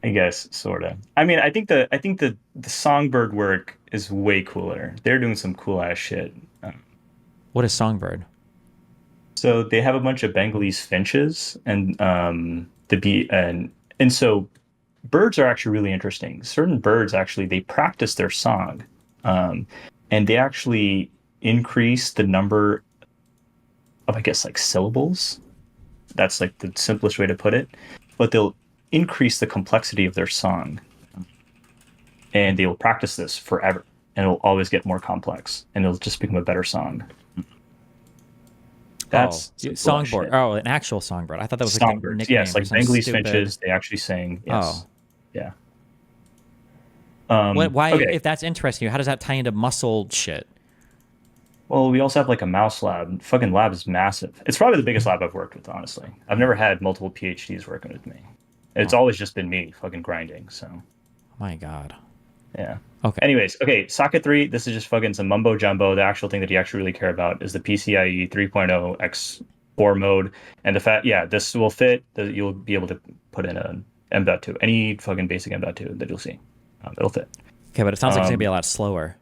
I guess, sort of. I mean, I think the Songbird work is way cooler. They're doing some cool ass shit. What is Songbird? So they have a bunch of Bengalese finches, and and so birds are actually really interesting. Certain birds actually, they practice their song, and they actually increase the number of, I guess, like syllables. That's like the simplest way to put it. But they'll increase the complexity of their song, and they'll practice this forever, and it'll always get more complex, and it'll just become a better song. That's songbird. Oh, an actual songbird. I thought that was like a songbirds. nickname. Yes, or like some Bengalese stupid... finches. They actually sing. Yes. Oh, yeah. Why? Okay. If that's interesting you, how does that tie into muscle shit? Well, we also have like a mouse lab. Fucking lab is massive. It's probably the biggest lab I've worked with, honestly. I've never had multiple PhDs working with me. It's always just been me fucking grinding. So. My God. Yeah. Okay. Anyways, okay, Socket 3, this is just fucking some mumbo jumbo. The actual thing that you actually really care about is the PCIe 3.0 X4 mode. And the fact, yeah, this will fit. You'll be able to put in an M.2, any fucking basic M.2 that you'll see. It'll fit. Okay, but it sounds like it's going to be a lot slower.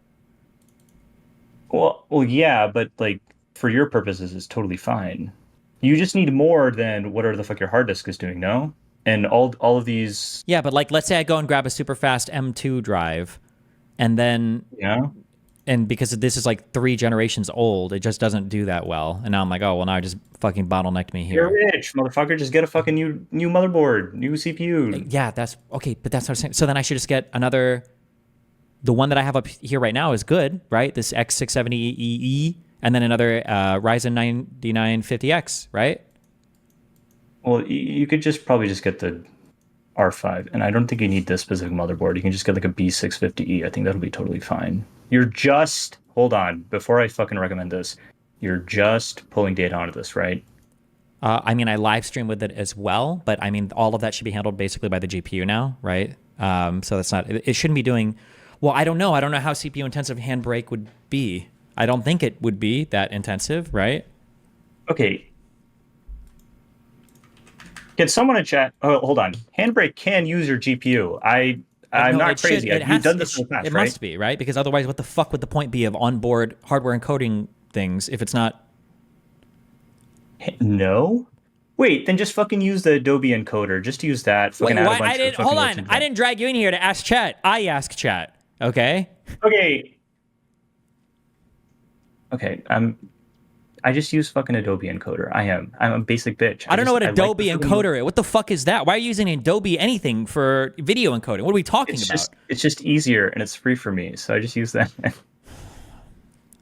Well, yeah, but like for your purposes, it's totally fine. You just need more than whatever the fuck your hard disk is doing, no? And all of these... Yeah, but like, let's say I go and grab a super fast M2 drive, and then... Yeah. And because this is like 3 generations old, it just doesn't do that well. And now I'm like, oh, well, now I just fucking bottlenecked me here. You're rich, motherfucker. Just get a fucking new motherboard, new CPU. Yeah, that's... Okay, but that's what I'm saying. So then I should just get another... The one that I have up here right now is good, right? This X670EE, and then another Ryzen 9950X, right? Well, you could probably just get the R5, and I don't think you need this specific motherboard. You can just get like a B650E. I think that'll be totally fine. Hold on, before I fucking recommend this, you're just pulling data onto this, right? I mean, I live stream with it as well, but I mean, all of that should be handled basically by the GPU now, right? So that's not, it shouldn't be doing, well, I don't know. I don't know how CPU intensive Handbrake would be. I don't think it would be that intensive, right? Okay. Can someone in chat? Oh, hold on. Handbrake can use your GPU. I'm not crazy. You've done this in the past, it right? must be, right? Because otherwise, what the fuck would the point be of onboard hardware encoding things if it's not? No. Wait, then just fucking use the Adobe encoder. Just use that. Wait, why? I didn't. Hold on. I didn't drag you in here to ask chat. I ask chat. Okay. Okay. Okay. I just use fucking Adobe encoder. I'm a basic bitch. I don't know what Adobe encoder is. What the fuck is that? Why are you using Adobe anything for video encoding? What are we talking about? It's just easier and it's free for me, so I just use that.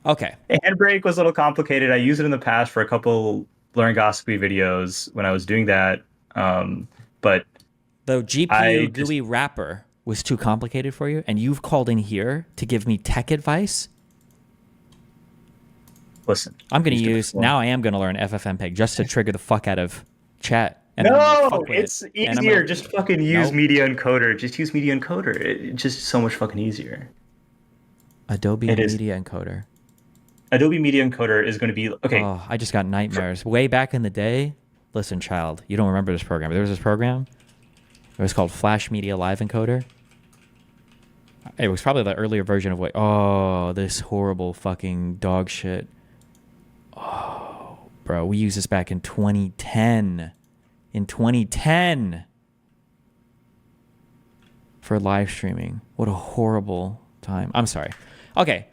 Okay. Handbrake was a little complicated. I used it in the past for a couple laryngoscopy videos when I was doing that. But the GPU GUI wrapper was too complicated for you, and you've called in here to give me tech advice? Listen, I'm going to use, now I am going to learn FFmpeg just to trigger the fuck out of chat And then, like, No, fuck with it's it. And I'm easier. gonna- Just fucking use Nope. Media Encoder. Just use Media Encoder. It's just so much fucking easier. Adobe It is. Media Encoder. Adobe Media Encoder is going to be okay. Oh, I just got nightmares. Way back in the day, listen, child, you don't remember this program, but there was this program. It was called Flash Media Live Encoder. It was probably the earlier version of what. Oh, this horrible fucking dog shit. Oh, bro, we used this back in 2010. In 2010. For live streaming. What a horrible time. I'm sorry. Okay.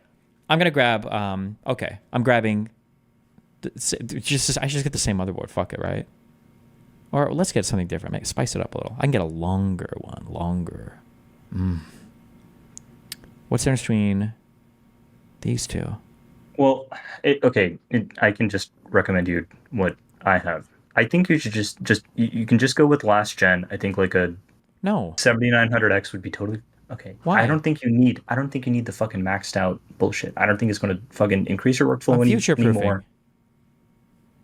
I'm going to grab, okay. I'm grabbing, I should get the same motherboard. Fuck it, right? Or let's get something different. Spice it up a little. I can get a longer one. Longer. What's the difference between these two? Well, I can just recommend you what I have. I think you should you can just go with last gen. I think like a 7900X would be totally okay. Why? I don't think you need the fucking maxed out bullshit. I don't think it's going to fucking increase your workflow anymore.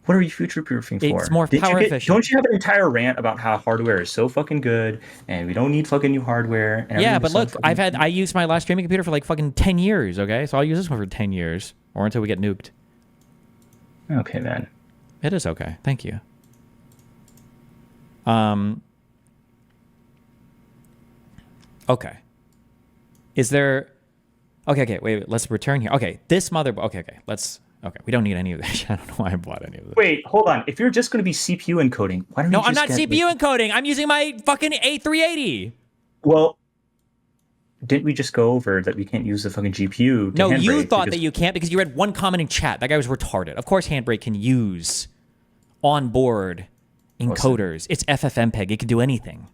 What are you future-proofing for? It's more power efficient. Don't you have an entire rant about how hardware is so fucking good and we don't need fucking new hardware? And Yeah, but look, I used my last streaming computer for like fucking 10 years, okay? So I'll use this one for 10 years or until we get nuked. Okay, man. It is okay. Thank you. Okay. Is there... Okay, wait, let's return here. Okay, this motherboard... Okay, we don't need any of this. I don't know why I bought any of this. Wait, hold on. If you're just going to be CPU encoding, why don't you just I'm not CPU encoding. I'm using my fucking A380. Well, didn't we just go over that we can't use the fucking GPU to No, handbrake you thought that you can't because you read one comment in chat. That guy was retarded. Of course Handbrake can use onboard encoders. It's FFmpeg. It can do anything.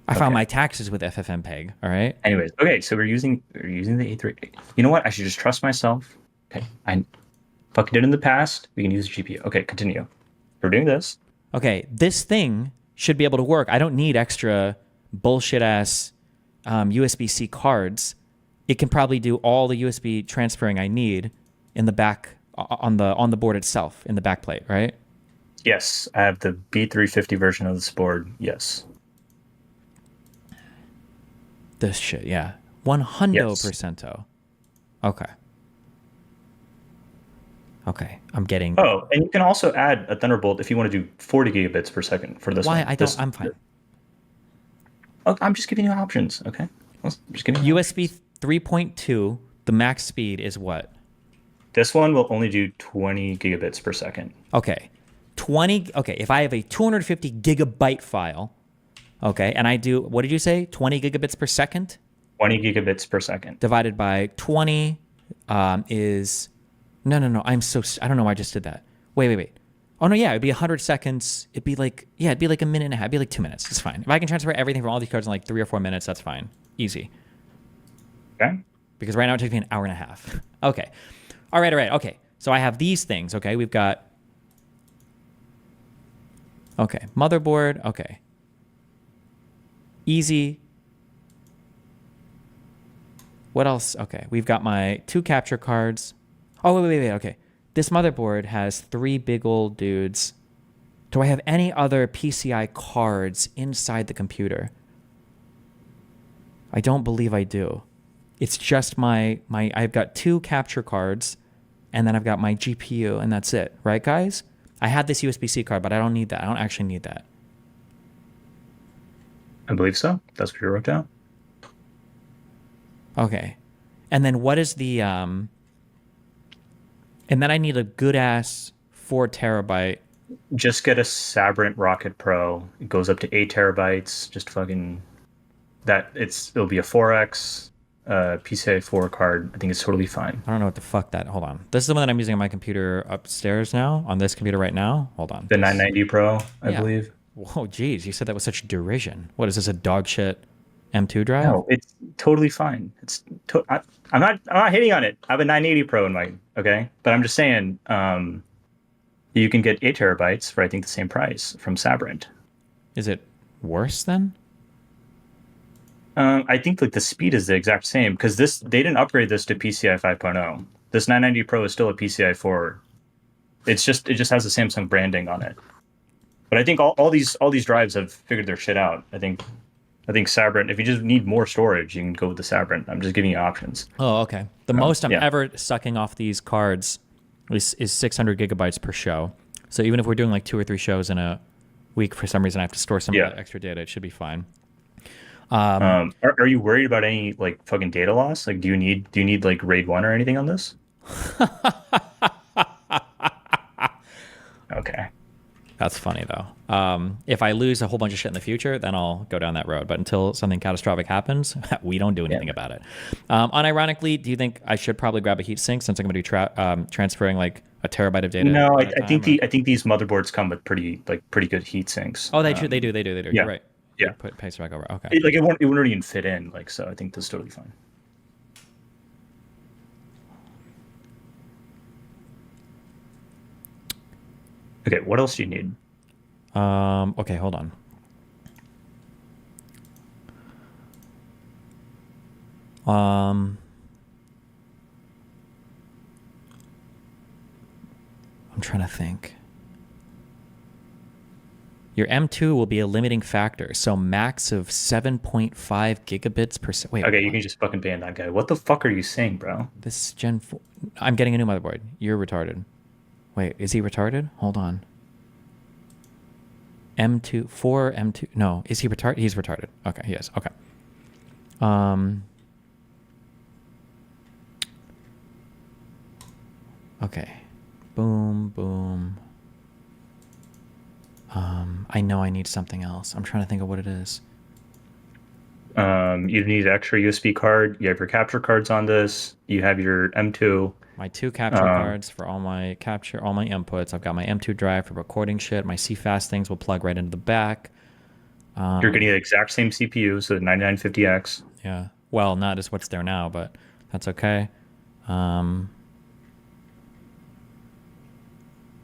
I found my taxes with FFmpeg, all right? Anyways, okay, so we're using the A3. You know what? I should just trust myself. Okay, I fucking did in the past. We can use the GPU. Okay, continue. We're doing this. Okay, this thing should be able to work. I don't need extra bullshit-ass USB-C cards. It can probably do all the USB transferring I need in the back, on the board itself, in the back plate, right? Yes, I have the B350 version of this board, yes. This shit, yeah. 100%. Okay. Okay, I'm getting... Oh, and you can also add a Thunderbolt if you want to do 40 gigabits per second for this one. Why? I'm fine. Oh, I'm just giving you options, okay? Just giving you USB 3.2, the max speed is what? This one will only do 20 gigabits per second. Okay. If I have a 250 gigabyte file... Okay, and I do, what did you say? 20 gigabits per second? 20 gigabits per second. Divided by 20 is... No, I don't know why I just did that. Wait. Oh, no, yeah, it'd be 100 seconds. It'd be like a minute and a half. It'd be like 2 minutes. It's fine. If I can transfer everything from all these cards in like 3 or 4 minutes, that's fine. Easy. Okay. Because right now it takes me an hour and a half. Okay. All right. Okay, so I have these things, okay? We've got... Okay, motherboard, okay. Easy. What else? Okay, we've got my 2 capture cards. Oh, wait, okay. This motherboard has 3 big old dudes. Do I have any other PCI cards inside the computer? I don't believe I do. It's just I've got 2 capture cards, and then I've got my GPU, and that's it. Right, guys? I had this USB-C card, but I don't need that. I don't actually need that. I believe so. That's what you wrote down. Okay. And then what is the... And then I need a good-ass 4 terabyte... Just get a Sabrent Rocket Pro. It goes up to 8 terabytes. Just fucking... It'll be a 4X PCI 4 card. I think it's totally fine. I don't know what the fuck that... Hold on. This is the one that I'm using on my computer upstairs now. On this computer right now. Hold on. The 990 Pro, I believe. Whoa, geez, you said that with such derision. What is this, a dog shit M2 drive? No, it's totally fine. I'm not hitting on it. I have a 980 Pro in mine, okay? But I'm just saying, you can get 8 terabytes for I think the same price from Sabrent. Is it worse then? I think like the speed is the exact same because they didn't upgrade this to PCI 5.0. This 990 Pro is still a PCI 4. It just has the Samsung branding on it. But I think all these drives have figured their shit out. I think Sabrent. If you just need more storage, you can go with the Sabrent. I'm just giving you options. Oh, okay. The most I'm ever sucking off these cards is 600 gigabytes per show. So even if we're doing like 2 or 3 shows in a week, for some reason I have to store some of that extra data, it should be fine. Are you worried about any like fucking data loss? Like, do you need like RAID 1 or anything on this? Okay. That's funny though. If I lose a whole bunch of shit in the future, then I'll go down that road. But until something catastrophic happens, we don't do anything about it. Unironically, do you think I should probably grab a heatsink since I'm going to be transferring like a terabyte of data? No, I think these motherboards come with pretty good heat sinks. Oh, they do. Yeah. You're right. Yeah. Put paste back over. Okay. It wouldn't even fit in. Like, so I think this is totally fine. Okay, what else do you need? Okay, hold on. I'm trying to think. Your M2 will be a limiting factor, so max of 7.5 gigabits per second. Wait. Okay, you can just fucking ban that guy. What the fuck are you saying, bro? This Gen 4. I'm getting a new motherboard. You're retarded. Wait, is he retarded? Hold on. M2, 4 M2. No, is he retarded? He's retarded. Okay, he is. Okay. Okay. Boom, boom. I know I need something else. I'm trying to think of what it is. You need an extra USB card. You have your capture cards on this. You have your M2. My 2 capture cards for all my inputs. I've got my M2 drive for recording shit. My CFast things will plug right into the back. You're getting the exact same CPU, so the 9950X. Yeah. Well, not as what's there now, but that's okay.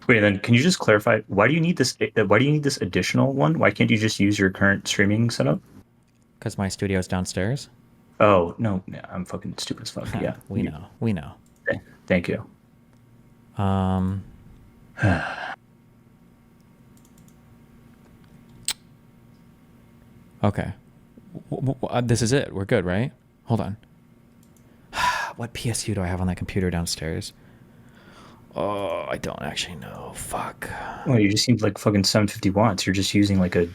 Wait, then can you just clarify why do you need this? Why do you need this additional one? Why can't you just use your current streaming setup? Because my studio's downstairs. Oh no, I'm fucking stupid as fuck. Yeah, we know. Okay. Thank you. Okay. This is it. We're good, right? Hold on. What PSU do I have on that computer downstairs? Oh, I don't actually know. Fuck. Well, you just need like fucking 750 watts. You're just using like a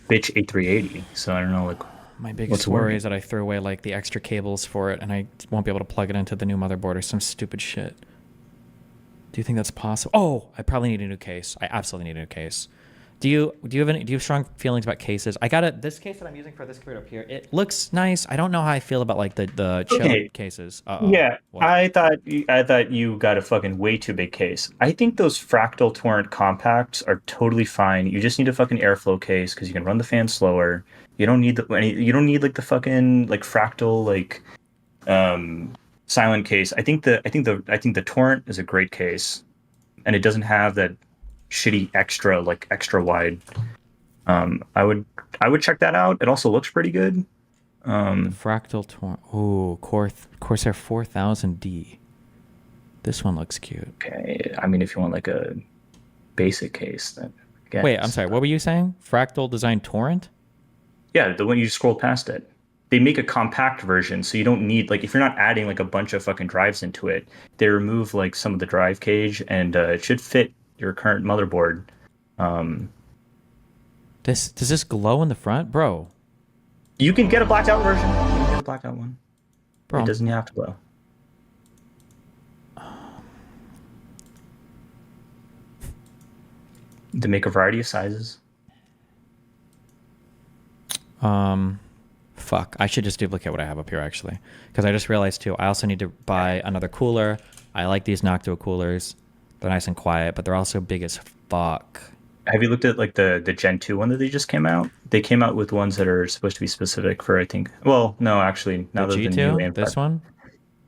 bitch 8380. So I don't know, like. My biggest worry is that I throw away like the extra cables for it and I won't be able to plug it into the new motherboard or some stupid shit. Do you think that's possible? Oh, I probably need a new case. I absolutely need a new case. Do you have strong feelings about cases? I got this case that I'm using for this computer up here. It looks nice. I don't know how I feel about like the chill cases. Yeah, what? I thought you got a fucking way too big case. I think those Fractal Torrent compacts are totally fine. You just need a fucking airflow case because you can run the fan slower. You don't need like the fucking like Fractal like silent case. I think the Torrent is a great case, and it doesn't have that shitty extra wide. I would check that out. It also looks pretty good. Fractal Torrent. Ooh, Corsair 4000D. This one looks cute. Okay, I mean if you want like a basic case, then wait, I'm sorry. What were you saying? Fractal Design Torrent? Yeah, the one you scrolled past it. They make a compact version, so you don't need like if you're not adding like a bunch of fucking drives into it. They remove like some of the drive cage, and it should fit your current motherboard. Does this glow in the front, bro? You can get a blacked out version. You can get a blacked out one. Bro, it doesn't have to glow. They make a variety of sizes. Fuck. I should just duplicate what I have up here actually, because I just realized too. I also need to buy another cooler. I like these Noctua coolers. They're nice and quiet, but they're also big as fuck. Have you looked at like the Gen 2 one that they just came out? They came out with ones that are supposed to be specific for, I think. Well, no, actually, now the G2, this one.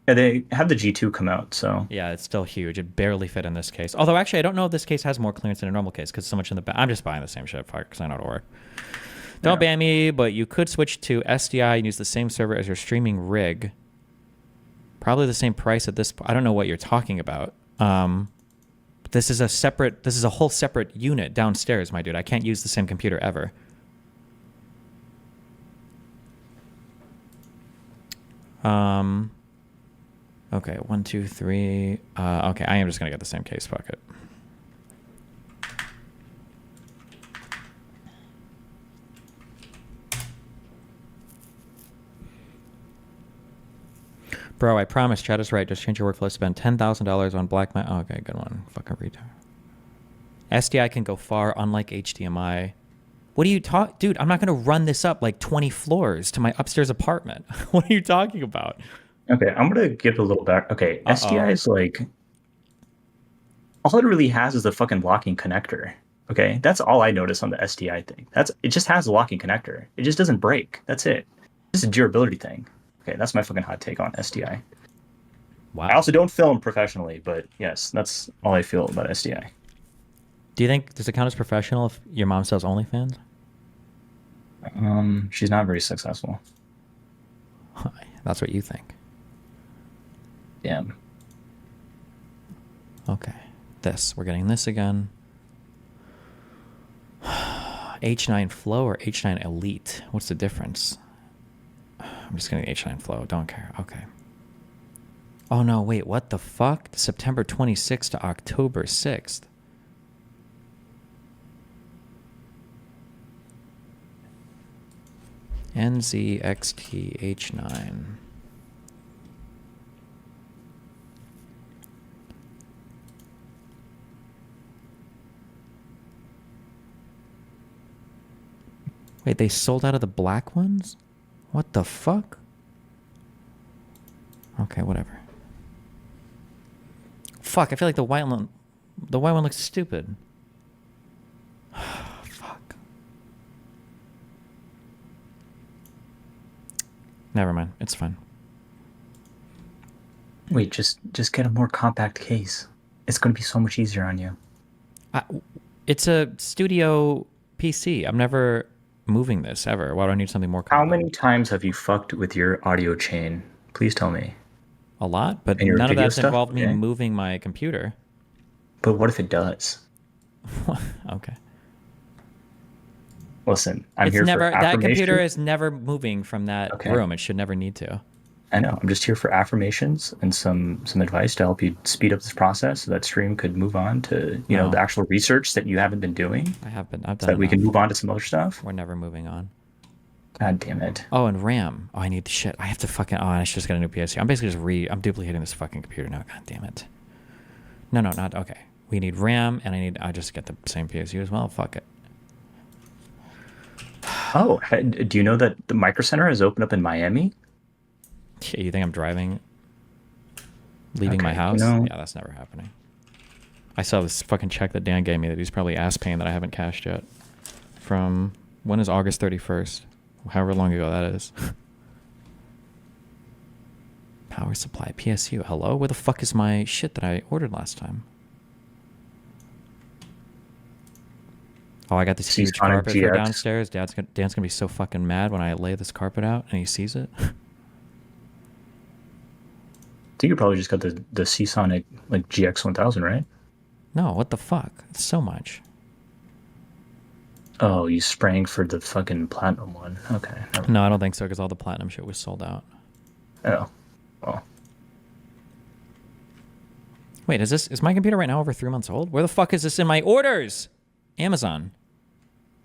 Yeah, they have the G2 come out, so. Yeah, it's still huge. It barely fit in this case. Although, actually, I don't know if this case has more clearance than a normal case because so much in the back. I'm just buying the same shit, fuck, because I know it'll work. Don't ban me, but you could switch to SDI and use the same server as your streaming rig. Probably the same price at this point. I don't know what you're talking about. This is a whole separate unit downstairs, my dude. I can't use the same computer ever. Okay, 1, 2, 3. Okay, I am just gonna get the same case. Fuck it. Bro, I promise, Chad is right. Just change your workflow. Spend $10,000 on black man. Oh, okay, good one. Fucking retard. SDI can go far, unlike HDMI. What are you talk, dude? I'm not gonna run this up like 20 floors to my upstairs apartment. What are you talking about? Okay, I'm gonna give a little back. Okay, SDI is like, all it really has is the fucking locking connector. Okay, that's all I notice on the SDI thing. It just has a locking connector. It just doesn't break. That's it. It's a durability thing. Okay, that's my fucking hot take on SDI. Wow. I also don't film professionally, but yes, that's all I feel about SDI. Do you think, does it count as professional if your mom sells OnlyFans? She's not very successful. That's what you think. Damn. Okay. We're getting this again. H9 Flow or H9 Elite? What's the difference? I'm just getting H9 Flow. Don't care. Okay. Oh no, wait. What the fuck? September 26th to October 6th. NZXT H9. Wait, they sold out of the black ones? What the fuck? Okay, whatever. Fuck, I feel like the white one looks stupid. Fuck. Never mind, it's fine. Wait, just get a more compact case. It's going to be so much easier on you. It's a studio PC. I'm never moving this ever. Why do I need something more compact? How many times have you fucked with your audio chain? Please tell me. A lot, but none of that's involved me moving my computer. But what if it does? Okay. Listen, I'm here for affirmation. That computer is never moving from that room. It should never need to. I know. I'm just here for affirmations and some advice to help you speed up this process so that stream could move on to, you know, the actual research that you haven't been doing. I've done so that we can move on to some other stuff. We're never moving on. God damn it. Oh, and RAM. Oh, I need the shit. I have to fucking... Oh, I should just get a new PSU. I'm basically just I'm duplicating this fucking computer now. God damn it. No, not... Okay. We need RAM, and I just get the same PSU as well. Fuck it. Oh, do you know that the Micro Center has opened up in Miami? Yeah, you think I'm leaving my house? No. Yeah, that's never happening. I saw this fucking check that Dan gave me that he's probably ass paying that I haven't cashed yet. From... When is August 31st? However long ago that is. Power supply, PSU. Hello? Where the fuck is my shit that I ordered last time? Oh, I got this huge carpet for downstairs. Dan's gonna be so fucking mad when I lay this carpet out and he sees it. I think you probably just got the Seasonic like GX1000, right? No, what the fuck? It's so much. Oh, you sprang for the fucking platinum one. Okay. No, I don't think so, because all the platinum shit was sold out. Oh. Well. Wait, is my computer right now over 3 months old? Where the fuck is this in my orders? Amazon.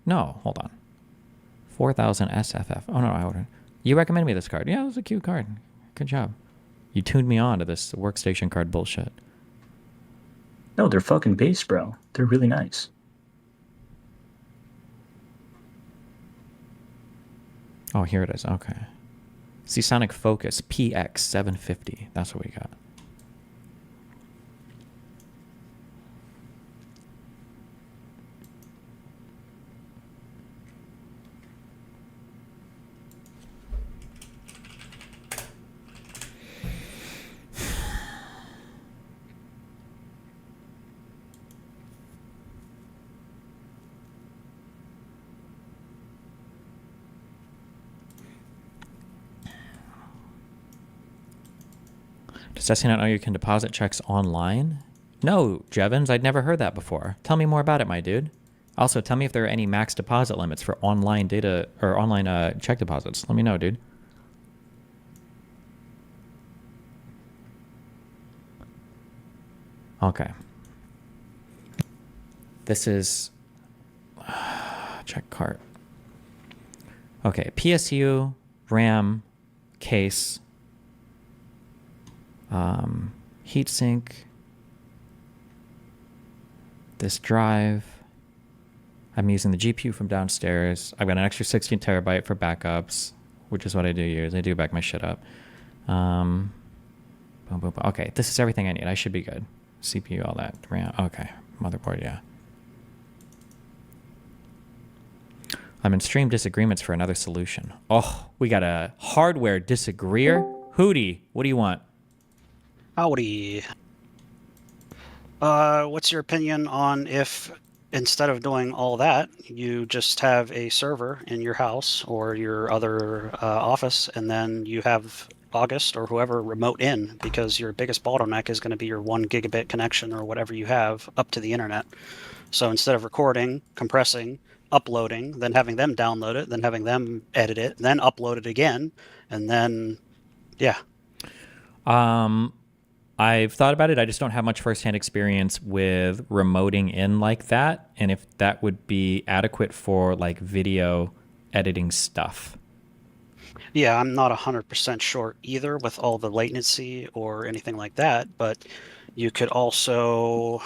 No, hold on. 4000 SFF. Oh no, I ordered. You recommended me this card. Yeah, it was a cute card. Good job. You tuned me on to this workstation card bullshit. No, they're fucking base, bro. They're really nice. Oh, here it is. Okay. Seasonic Focus PX 750. That's what we got. Does Tessie not know you can deposit checks online? No, Jevons, I'd never heard that before. Tell me more about it, my dude. Also, tell me if there are any max deposit limits for online data or online check deposits. Let me know, dude. Okay. This is check cart. Okay, PSU, RAM, case, heatsink, this drive. I'm using the GPU from downstairs. I've got an extra 16 terabyte for backups, which is what I do use. I do back my shit up. Boom, boom, boom. Okay, this is everything I need. I should be good. CPU, all that. RAM. Okay, motherboard, yeah. I'm in stream disagreements for another solution. Oh, we got a hardware disagreeer. Hootie, what do you want? Howdy. What's your opinion on if instead of doing all that, you just have a server in your house or your other office, and then you have August or whoever remote in, because your biggest bottleneck is going to be your 1 gigabit connection or whatever you have up to the internet. So instead of recording, compressing, uploading, then having them download it, then having them edit it, then upload it again, and then, yeah. I've thought about it. I just don't have much firsthand experience with remoting in like that, and if that would be adequate for like video editing stuff. Yeah, I'm not 100% sure either with all the latency or anything like that, but you could also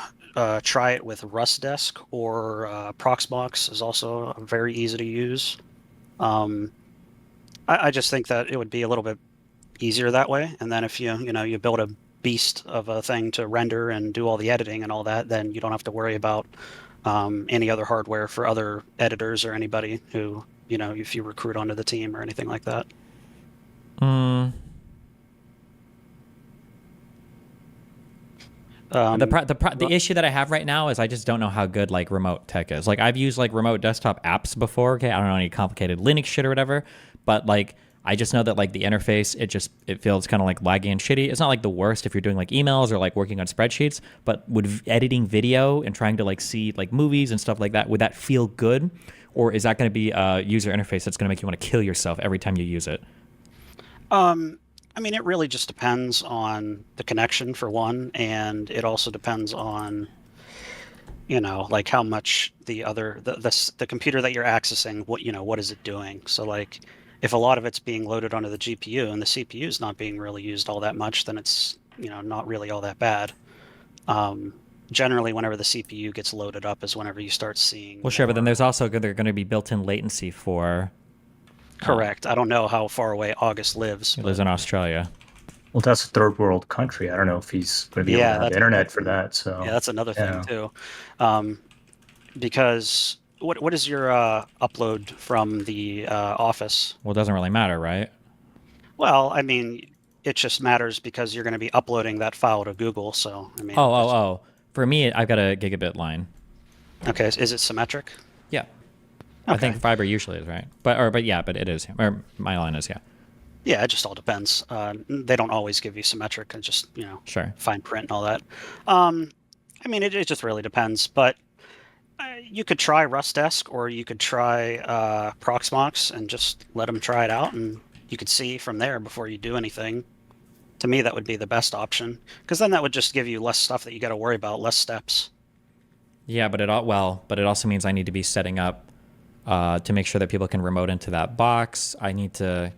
try it with RustDesk or Proxmox is also very easy to use. I just think that it would be a little bit easier that way, and then if you build a beast of a thing to render and do all the editing and all that, then you don't have to worry about any other hardware for other editors or anybody who, if you recruit onto the team or anything like that. The issue that I have right now is I just don't know how good like remote tech is. Like I've used like remote desktop apps before. Okay, I don't know any complicated Linux shit or whatever, but like I just know that like the interface, it feels kind of like laggy and shitty. It's not like the worst if you're doing like emails or like working on spreadsheets, but would editing video and trying to like see like movies and stuff like that, would that feel good? Or is that going to be a user interface that's going to make you want to kill yourself every time you use it? I mean, it really just depends on the connection for one, and it also depends on, like how much the computer that you're accessing, what is it doing? So like, if a lot of it's being loaded onto the GPU and the CPU is not being really used all that much, then it's, not really all that bad. Generally, whenever the CPU gets loaded up is whenever you start seeing... Well, sure, but then there's also going to be built-in latency for... Correct. I don't know how far away August lives. He lives in Australia. Well, that's a third world country. I don't know if he's going to be able to have internet for that. So yeah, that's another thing, too. Because... What is your upload from the office? Well, it doesn't really matter, right? Well, I mean, it just matters because you're going to be uploading that file to Google. So, I mean. Oh. For me, I've got a gigabit line. Okay. Is it symmetric? Yeah. Okay. I think fiber usually is, right? But it is. Or my line is, yeah. Yeah, it just all depends. They don't always give you symmetric and just, sure. Fine print and all that. I mean, it just really depends. But you could try RustDesk or you could try Proxmox and just let them try it out, and you could see from there before you do anything. To me, that would be the best option, because then that would just give you less stuff that you got to worry about, less steps. Yeah, but it also means I need to be setting up to make sure that people can remote into that box. I need to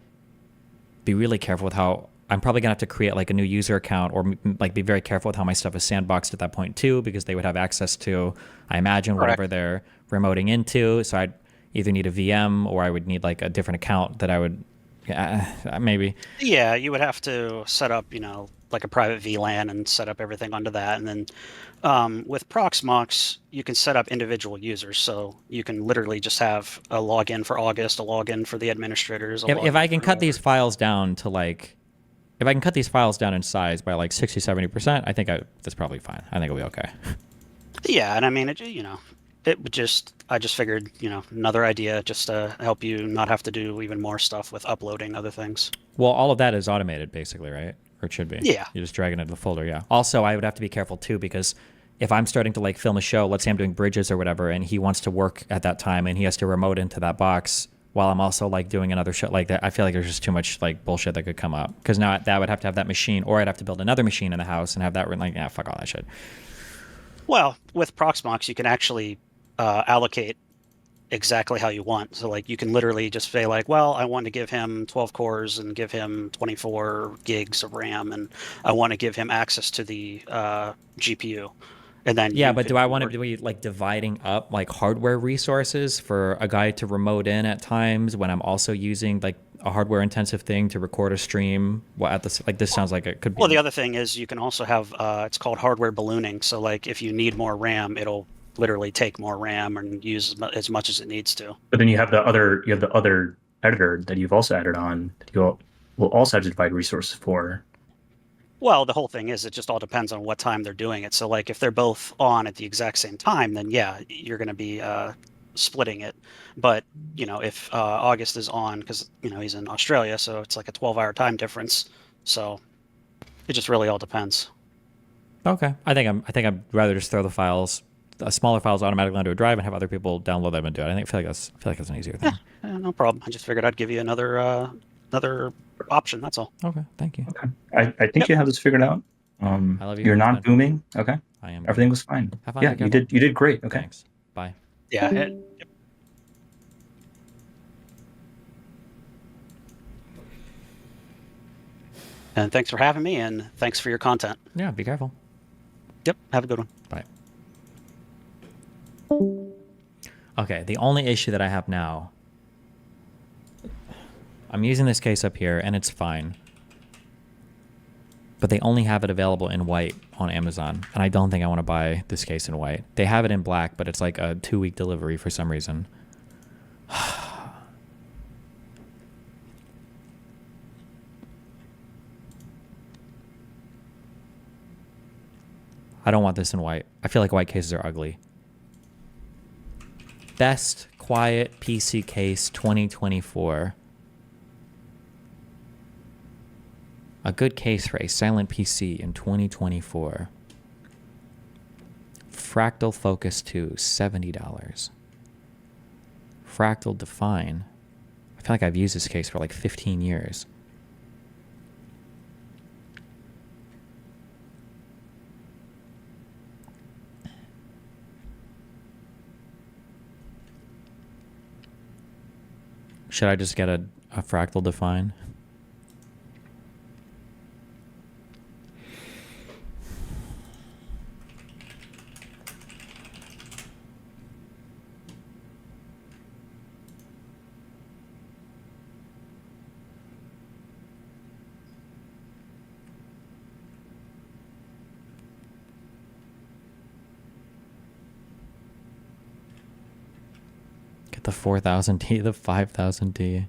be really careful with how I'm probably gonna have to create like a new user account, or like be very careful with how my stuff is sandboxed at that point too, because they would have access to, I imagine, whatever they're remoting into. So I'd either need a VM or I would need like a different account that I would maybe. Yeah, you would have to set up, like a private VLAN and set up everything onto that. And then with Proxmox, you can set up individual users. So you can literally just have a login for August, a login for the administrators. If I can cut these files down to like, if I can cut these files down in size by like 60, 70%, I think that's probably fine. I think it'll be okay. Yeah, and I mean, I just figured, another idea just to help you not have to do even more stuff with uploading other things. Well, all of that is automated, basically, right? Or it should be. Yeah. You're just dragging it into the folder, yeah. Also, I would have to be careful too, because if I'm starting to like film a show, let's say I'm doing bridges or whatever, and he wants to work at that time and he has to remote into that box while I'm also like doing another show like that, I feel like there's just too much like bullshit that could come up. Because now that would have to have that machine, or I'd have to build another machine in the house and have that like, yeah, fuck all that shit. Well, with Proxmox, you can actually allocate exactly how you want. So like you can literally just say like, well, I want to give him 12 cores and give him 24 gigs of RAM, and I want to give him access to the GPU. And then yeah, but do I want to be like dividing up like hardware resources for a guy to remote in at times when I'm also using like a hardware intensive thing to record a stream? Well, at this, like this sounds like it could be. Well, the other thing is you can also have it's called hardware ballooning. So like if you need more RAM, it'll literally take more RAM and use as much as it needs to. But then you have the other editor that you've also added on that you will also have to divide resources for. Well, the whole thing is it just all depends on what time they're doing it. So like if they're both on at the exact same time, then yeah, you're going to be splitting it. But, you know, if August is on, because, you know, he's in Australia, so it's like a 12-hour time difference. So it just really all depends. Okay. I think I'd rather just throw the files, smaller files automatically onto a drive and have other people download them and do it. I feel like that's an easier thing. Yeah, no problem. I just figured I'd give you another option. That's all. Okay, thank you. Okay, I think you have this figured out. I love you. You're not booming. Okay, I am. Everything was fine. Have fun, yeah, you did great. Okay, thanks. Bye. Yeah. Yep. And thanks for having me, and thanks for your content. Yeah, be careful. Yep. Have a good one. Bye. Okay, the only issue that I have now, I'm using this case up here, and it's fine. But they only have it available in white on Amazon, and I don't think I want to buy this case in white. They have it in black, but it's like a 2-week delivery for some reason. I don't want this in white. I feel like white cases are ugly. Best quiet PC case 2024. A good case for a silent PC in 2024. Fractal Focus 2, $70. Fractal Define. I feel like I've used this case for like 15 years. Should I just get a Fractal Define? Get the 4000D, the 5000D.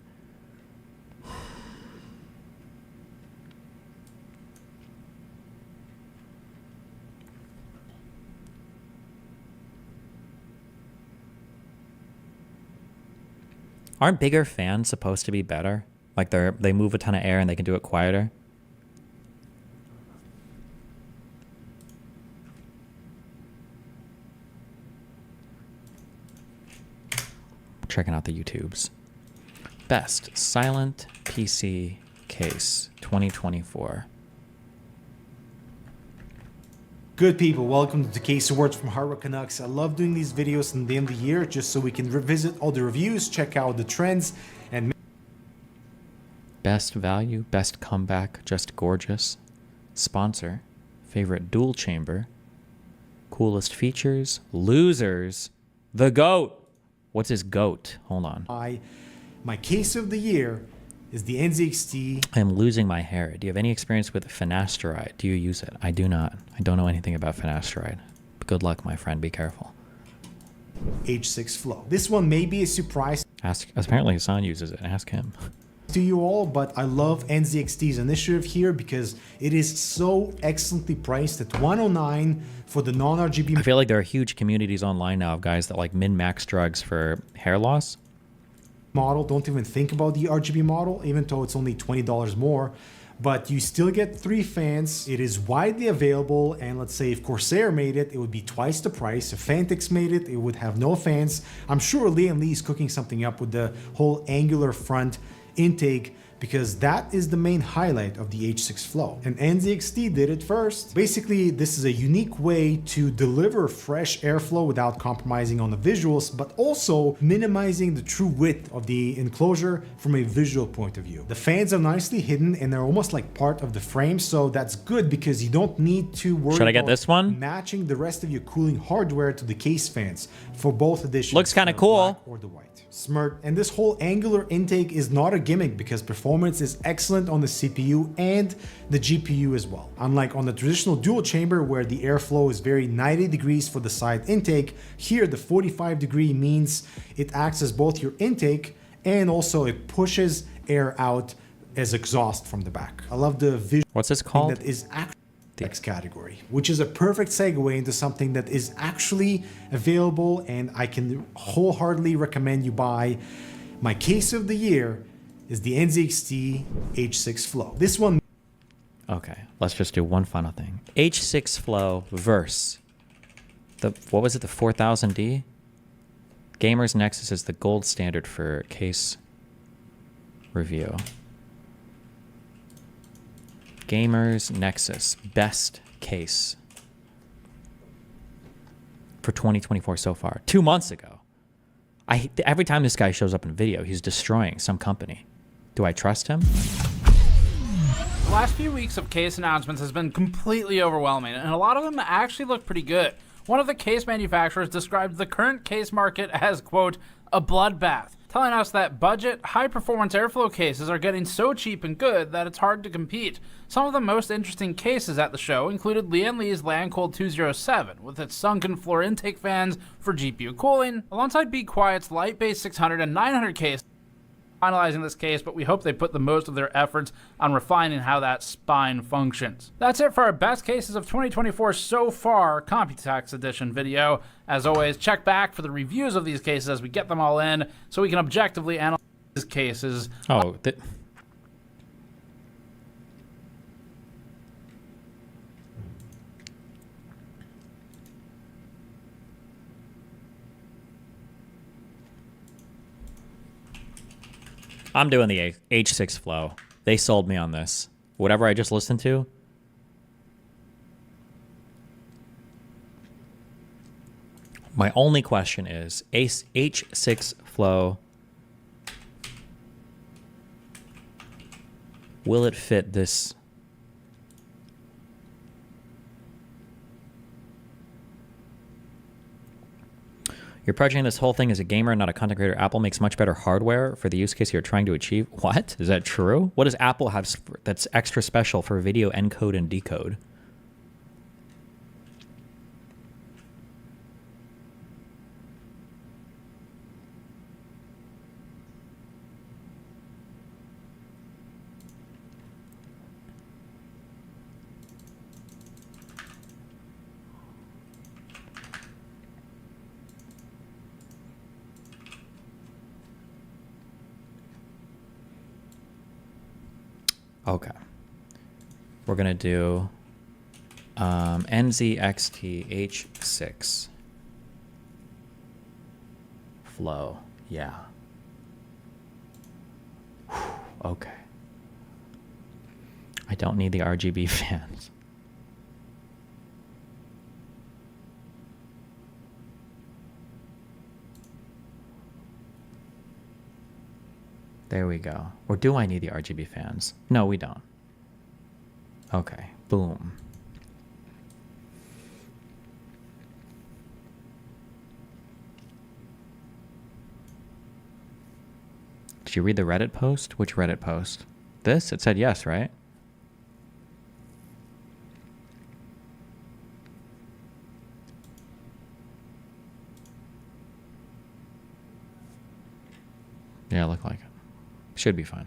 Aren't bigger fans supposed to be better? Like they move a ton of air and they can do it quieter? Checking out the YouTubes. Best silent PC case 2024. Good people, welcome to the Case Awards from Hardware Canucks. I love doing these videos in the end of the year just so we can revisit all the reviews, check out the trends, and best value, best comeback, just gorgeous. Sponsor, favorite dual chamber, coolest features, losers, the GOAT. What's his GOAT? Hold on. my case of the year is the NZXT. I am losing my hair. Do you have any experience with finasteride? Do you use it? I do not. I don't know anything about finasteride. Good luck, my friend. Be careful. H6 Flow. This one may be a surprise. Apparently his son uses it. Ask him. To you all, but I love NZXT's initiative here because it is so excellently priced at $109 for the non-RGB. I feel like there are huge communities online now of guys that like min-max drugs for hair loss. Model. Don't even think about the RGB model, even though it's only $20 more. but you still get 3 fans. It is widely available, and let's say if Corsair made it, it would be twice the price. If Fantix made it, it would have no fans. I'm sure Liam Lee is cooking something up with the whole angular front intake, because that is the main highlight of the H6 Flow. And NZXT did it first. Basically, this is a unique way to deliver fresh airflow without compromising on the visuals, but also minimizing the true width of the enclosure from a visual point of view. The fans are nicely hidden and they're almost like part of the frame, so that's good because you don't need to worry Should I get about this one? matching the rest of your cooling hardware to the case fans for both editions. Looks kind of cool. Or the white. Smart. And this whole angular intake is not a gimmick because performance is excellent on the CPU and the GPU as well. Unlike on the traditional dual chamber where the airflow is very 90 degrees for the side intake, here the 45 degree means it acts as both your intake and also it pushes air out as exhaust from the back. I love the visual. What's this called? That is actually next category, which is a perfect segue into something that is actually available, and I can wholeheartedly recommend you buy. My case of the year is the NZXT H6 Flow. This one. Okay, let's just do one final thing. H6 Flow versus what was it, the 4000D? Gamers Nexus is the gold standard for case review. Gamers Nexus, best case for 2024 so far. 2 months ago. Every time this guy shows up in video, he's destroying some company. Do I trust him? The last few weeks of case announcements has been completely overwhelming, and a lot of them actually look pretty good. One of the case manufacturers described the current case market as, quote, a bloodbath, telling us that budget, high-performance airflow cases are getting so cheap and good that it's hard to compete. Some of the most interesting cases at the show included Lian Li's Landcold 207, with its sunken floor intake fans for GPU cooling, alongside Be Quiet's Lightbase 600 and 900 case. Finalizing this case, but we hope they put the most of their efforts on refining how that spine functions. That's it for our best cases of 2024 so far Computex edition video. As always, check back for the reviews of these cases as we get them all in, so we can objectively analyze these cases. Oh, I'm doing the H6 Flow. They sold me on this. Whatever I just listened to. My only question is, H6 Flow, will it fit this? You're approaching this whole thing as a gamer, not a content creator. Apple makes much better hardware for the use case you're trying to achieve. What? Is that true? What does Apple have that's extra special for video encode and decode? Okay. We're going to do NZXT H6 Flow. Yeah. Okay. I don't need the RGB fans. There we go. Or do I need the RGB fans? No, we don't. Okay, boom. Did you read the Reddit post? Which Reddit post? This? It said yes, right? Yeah, look like it. Should be fine.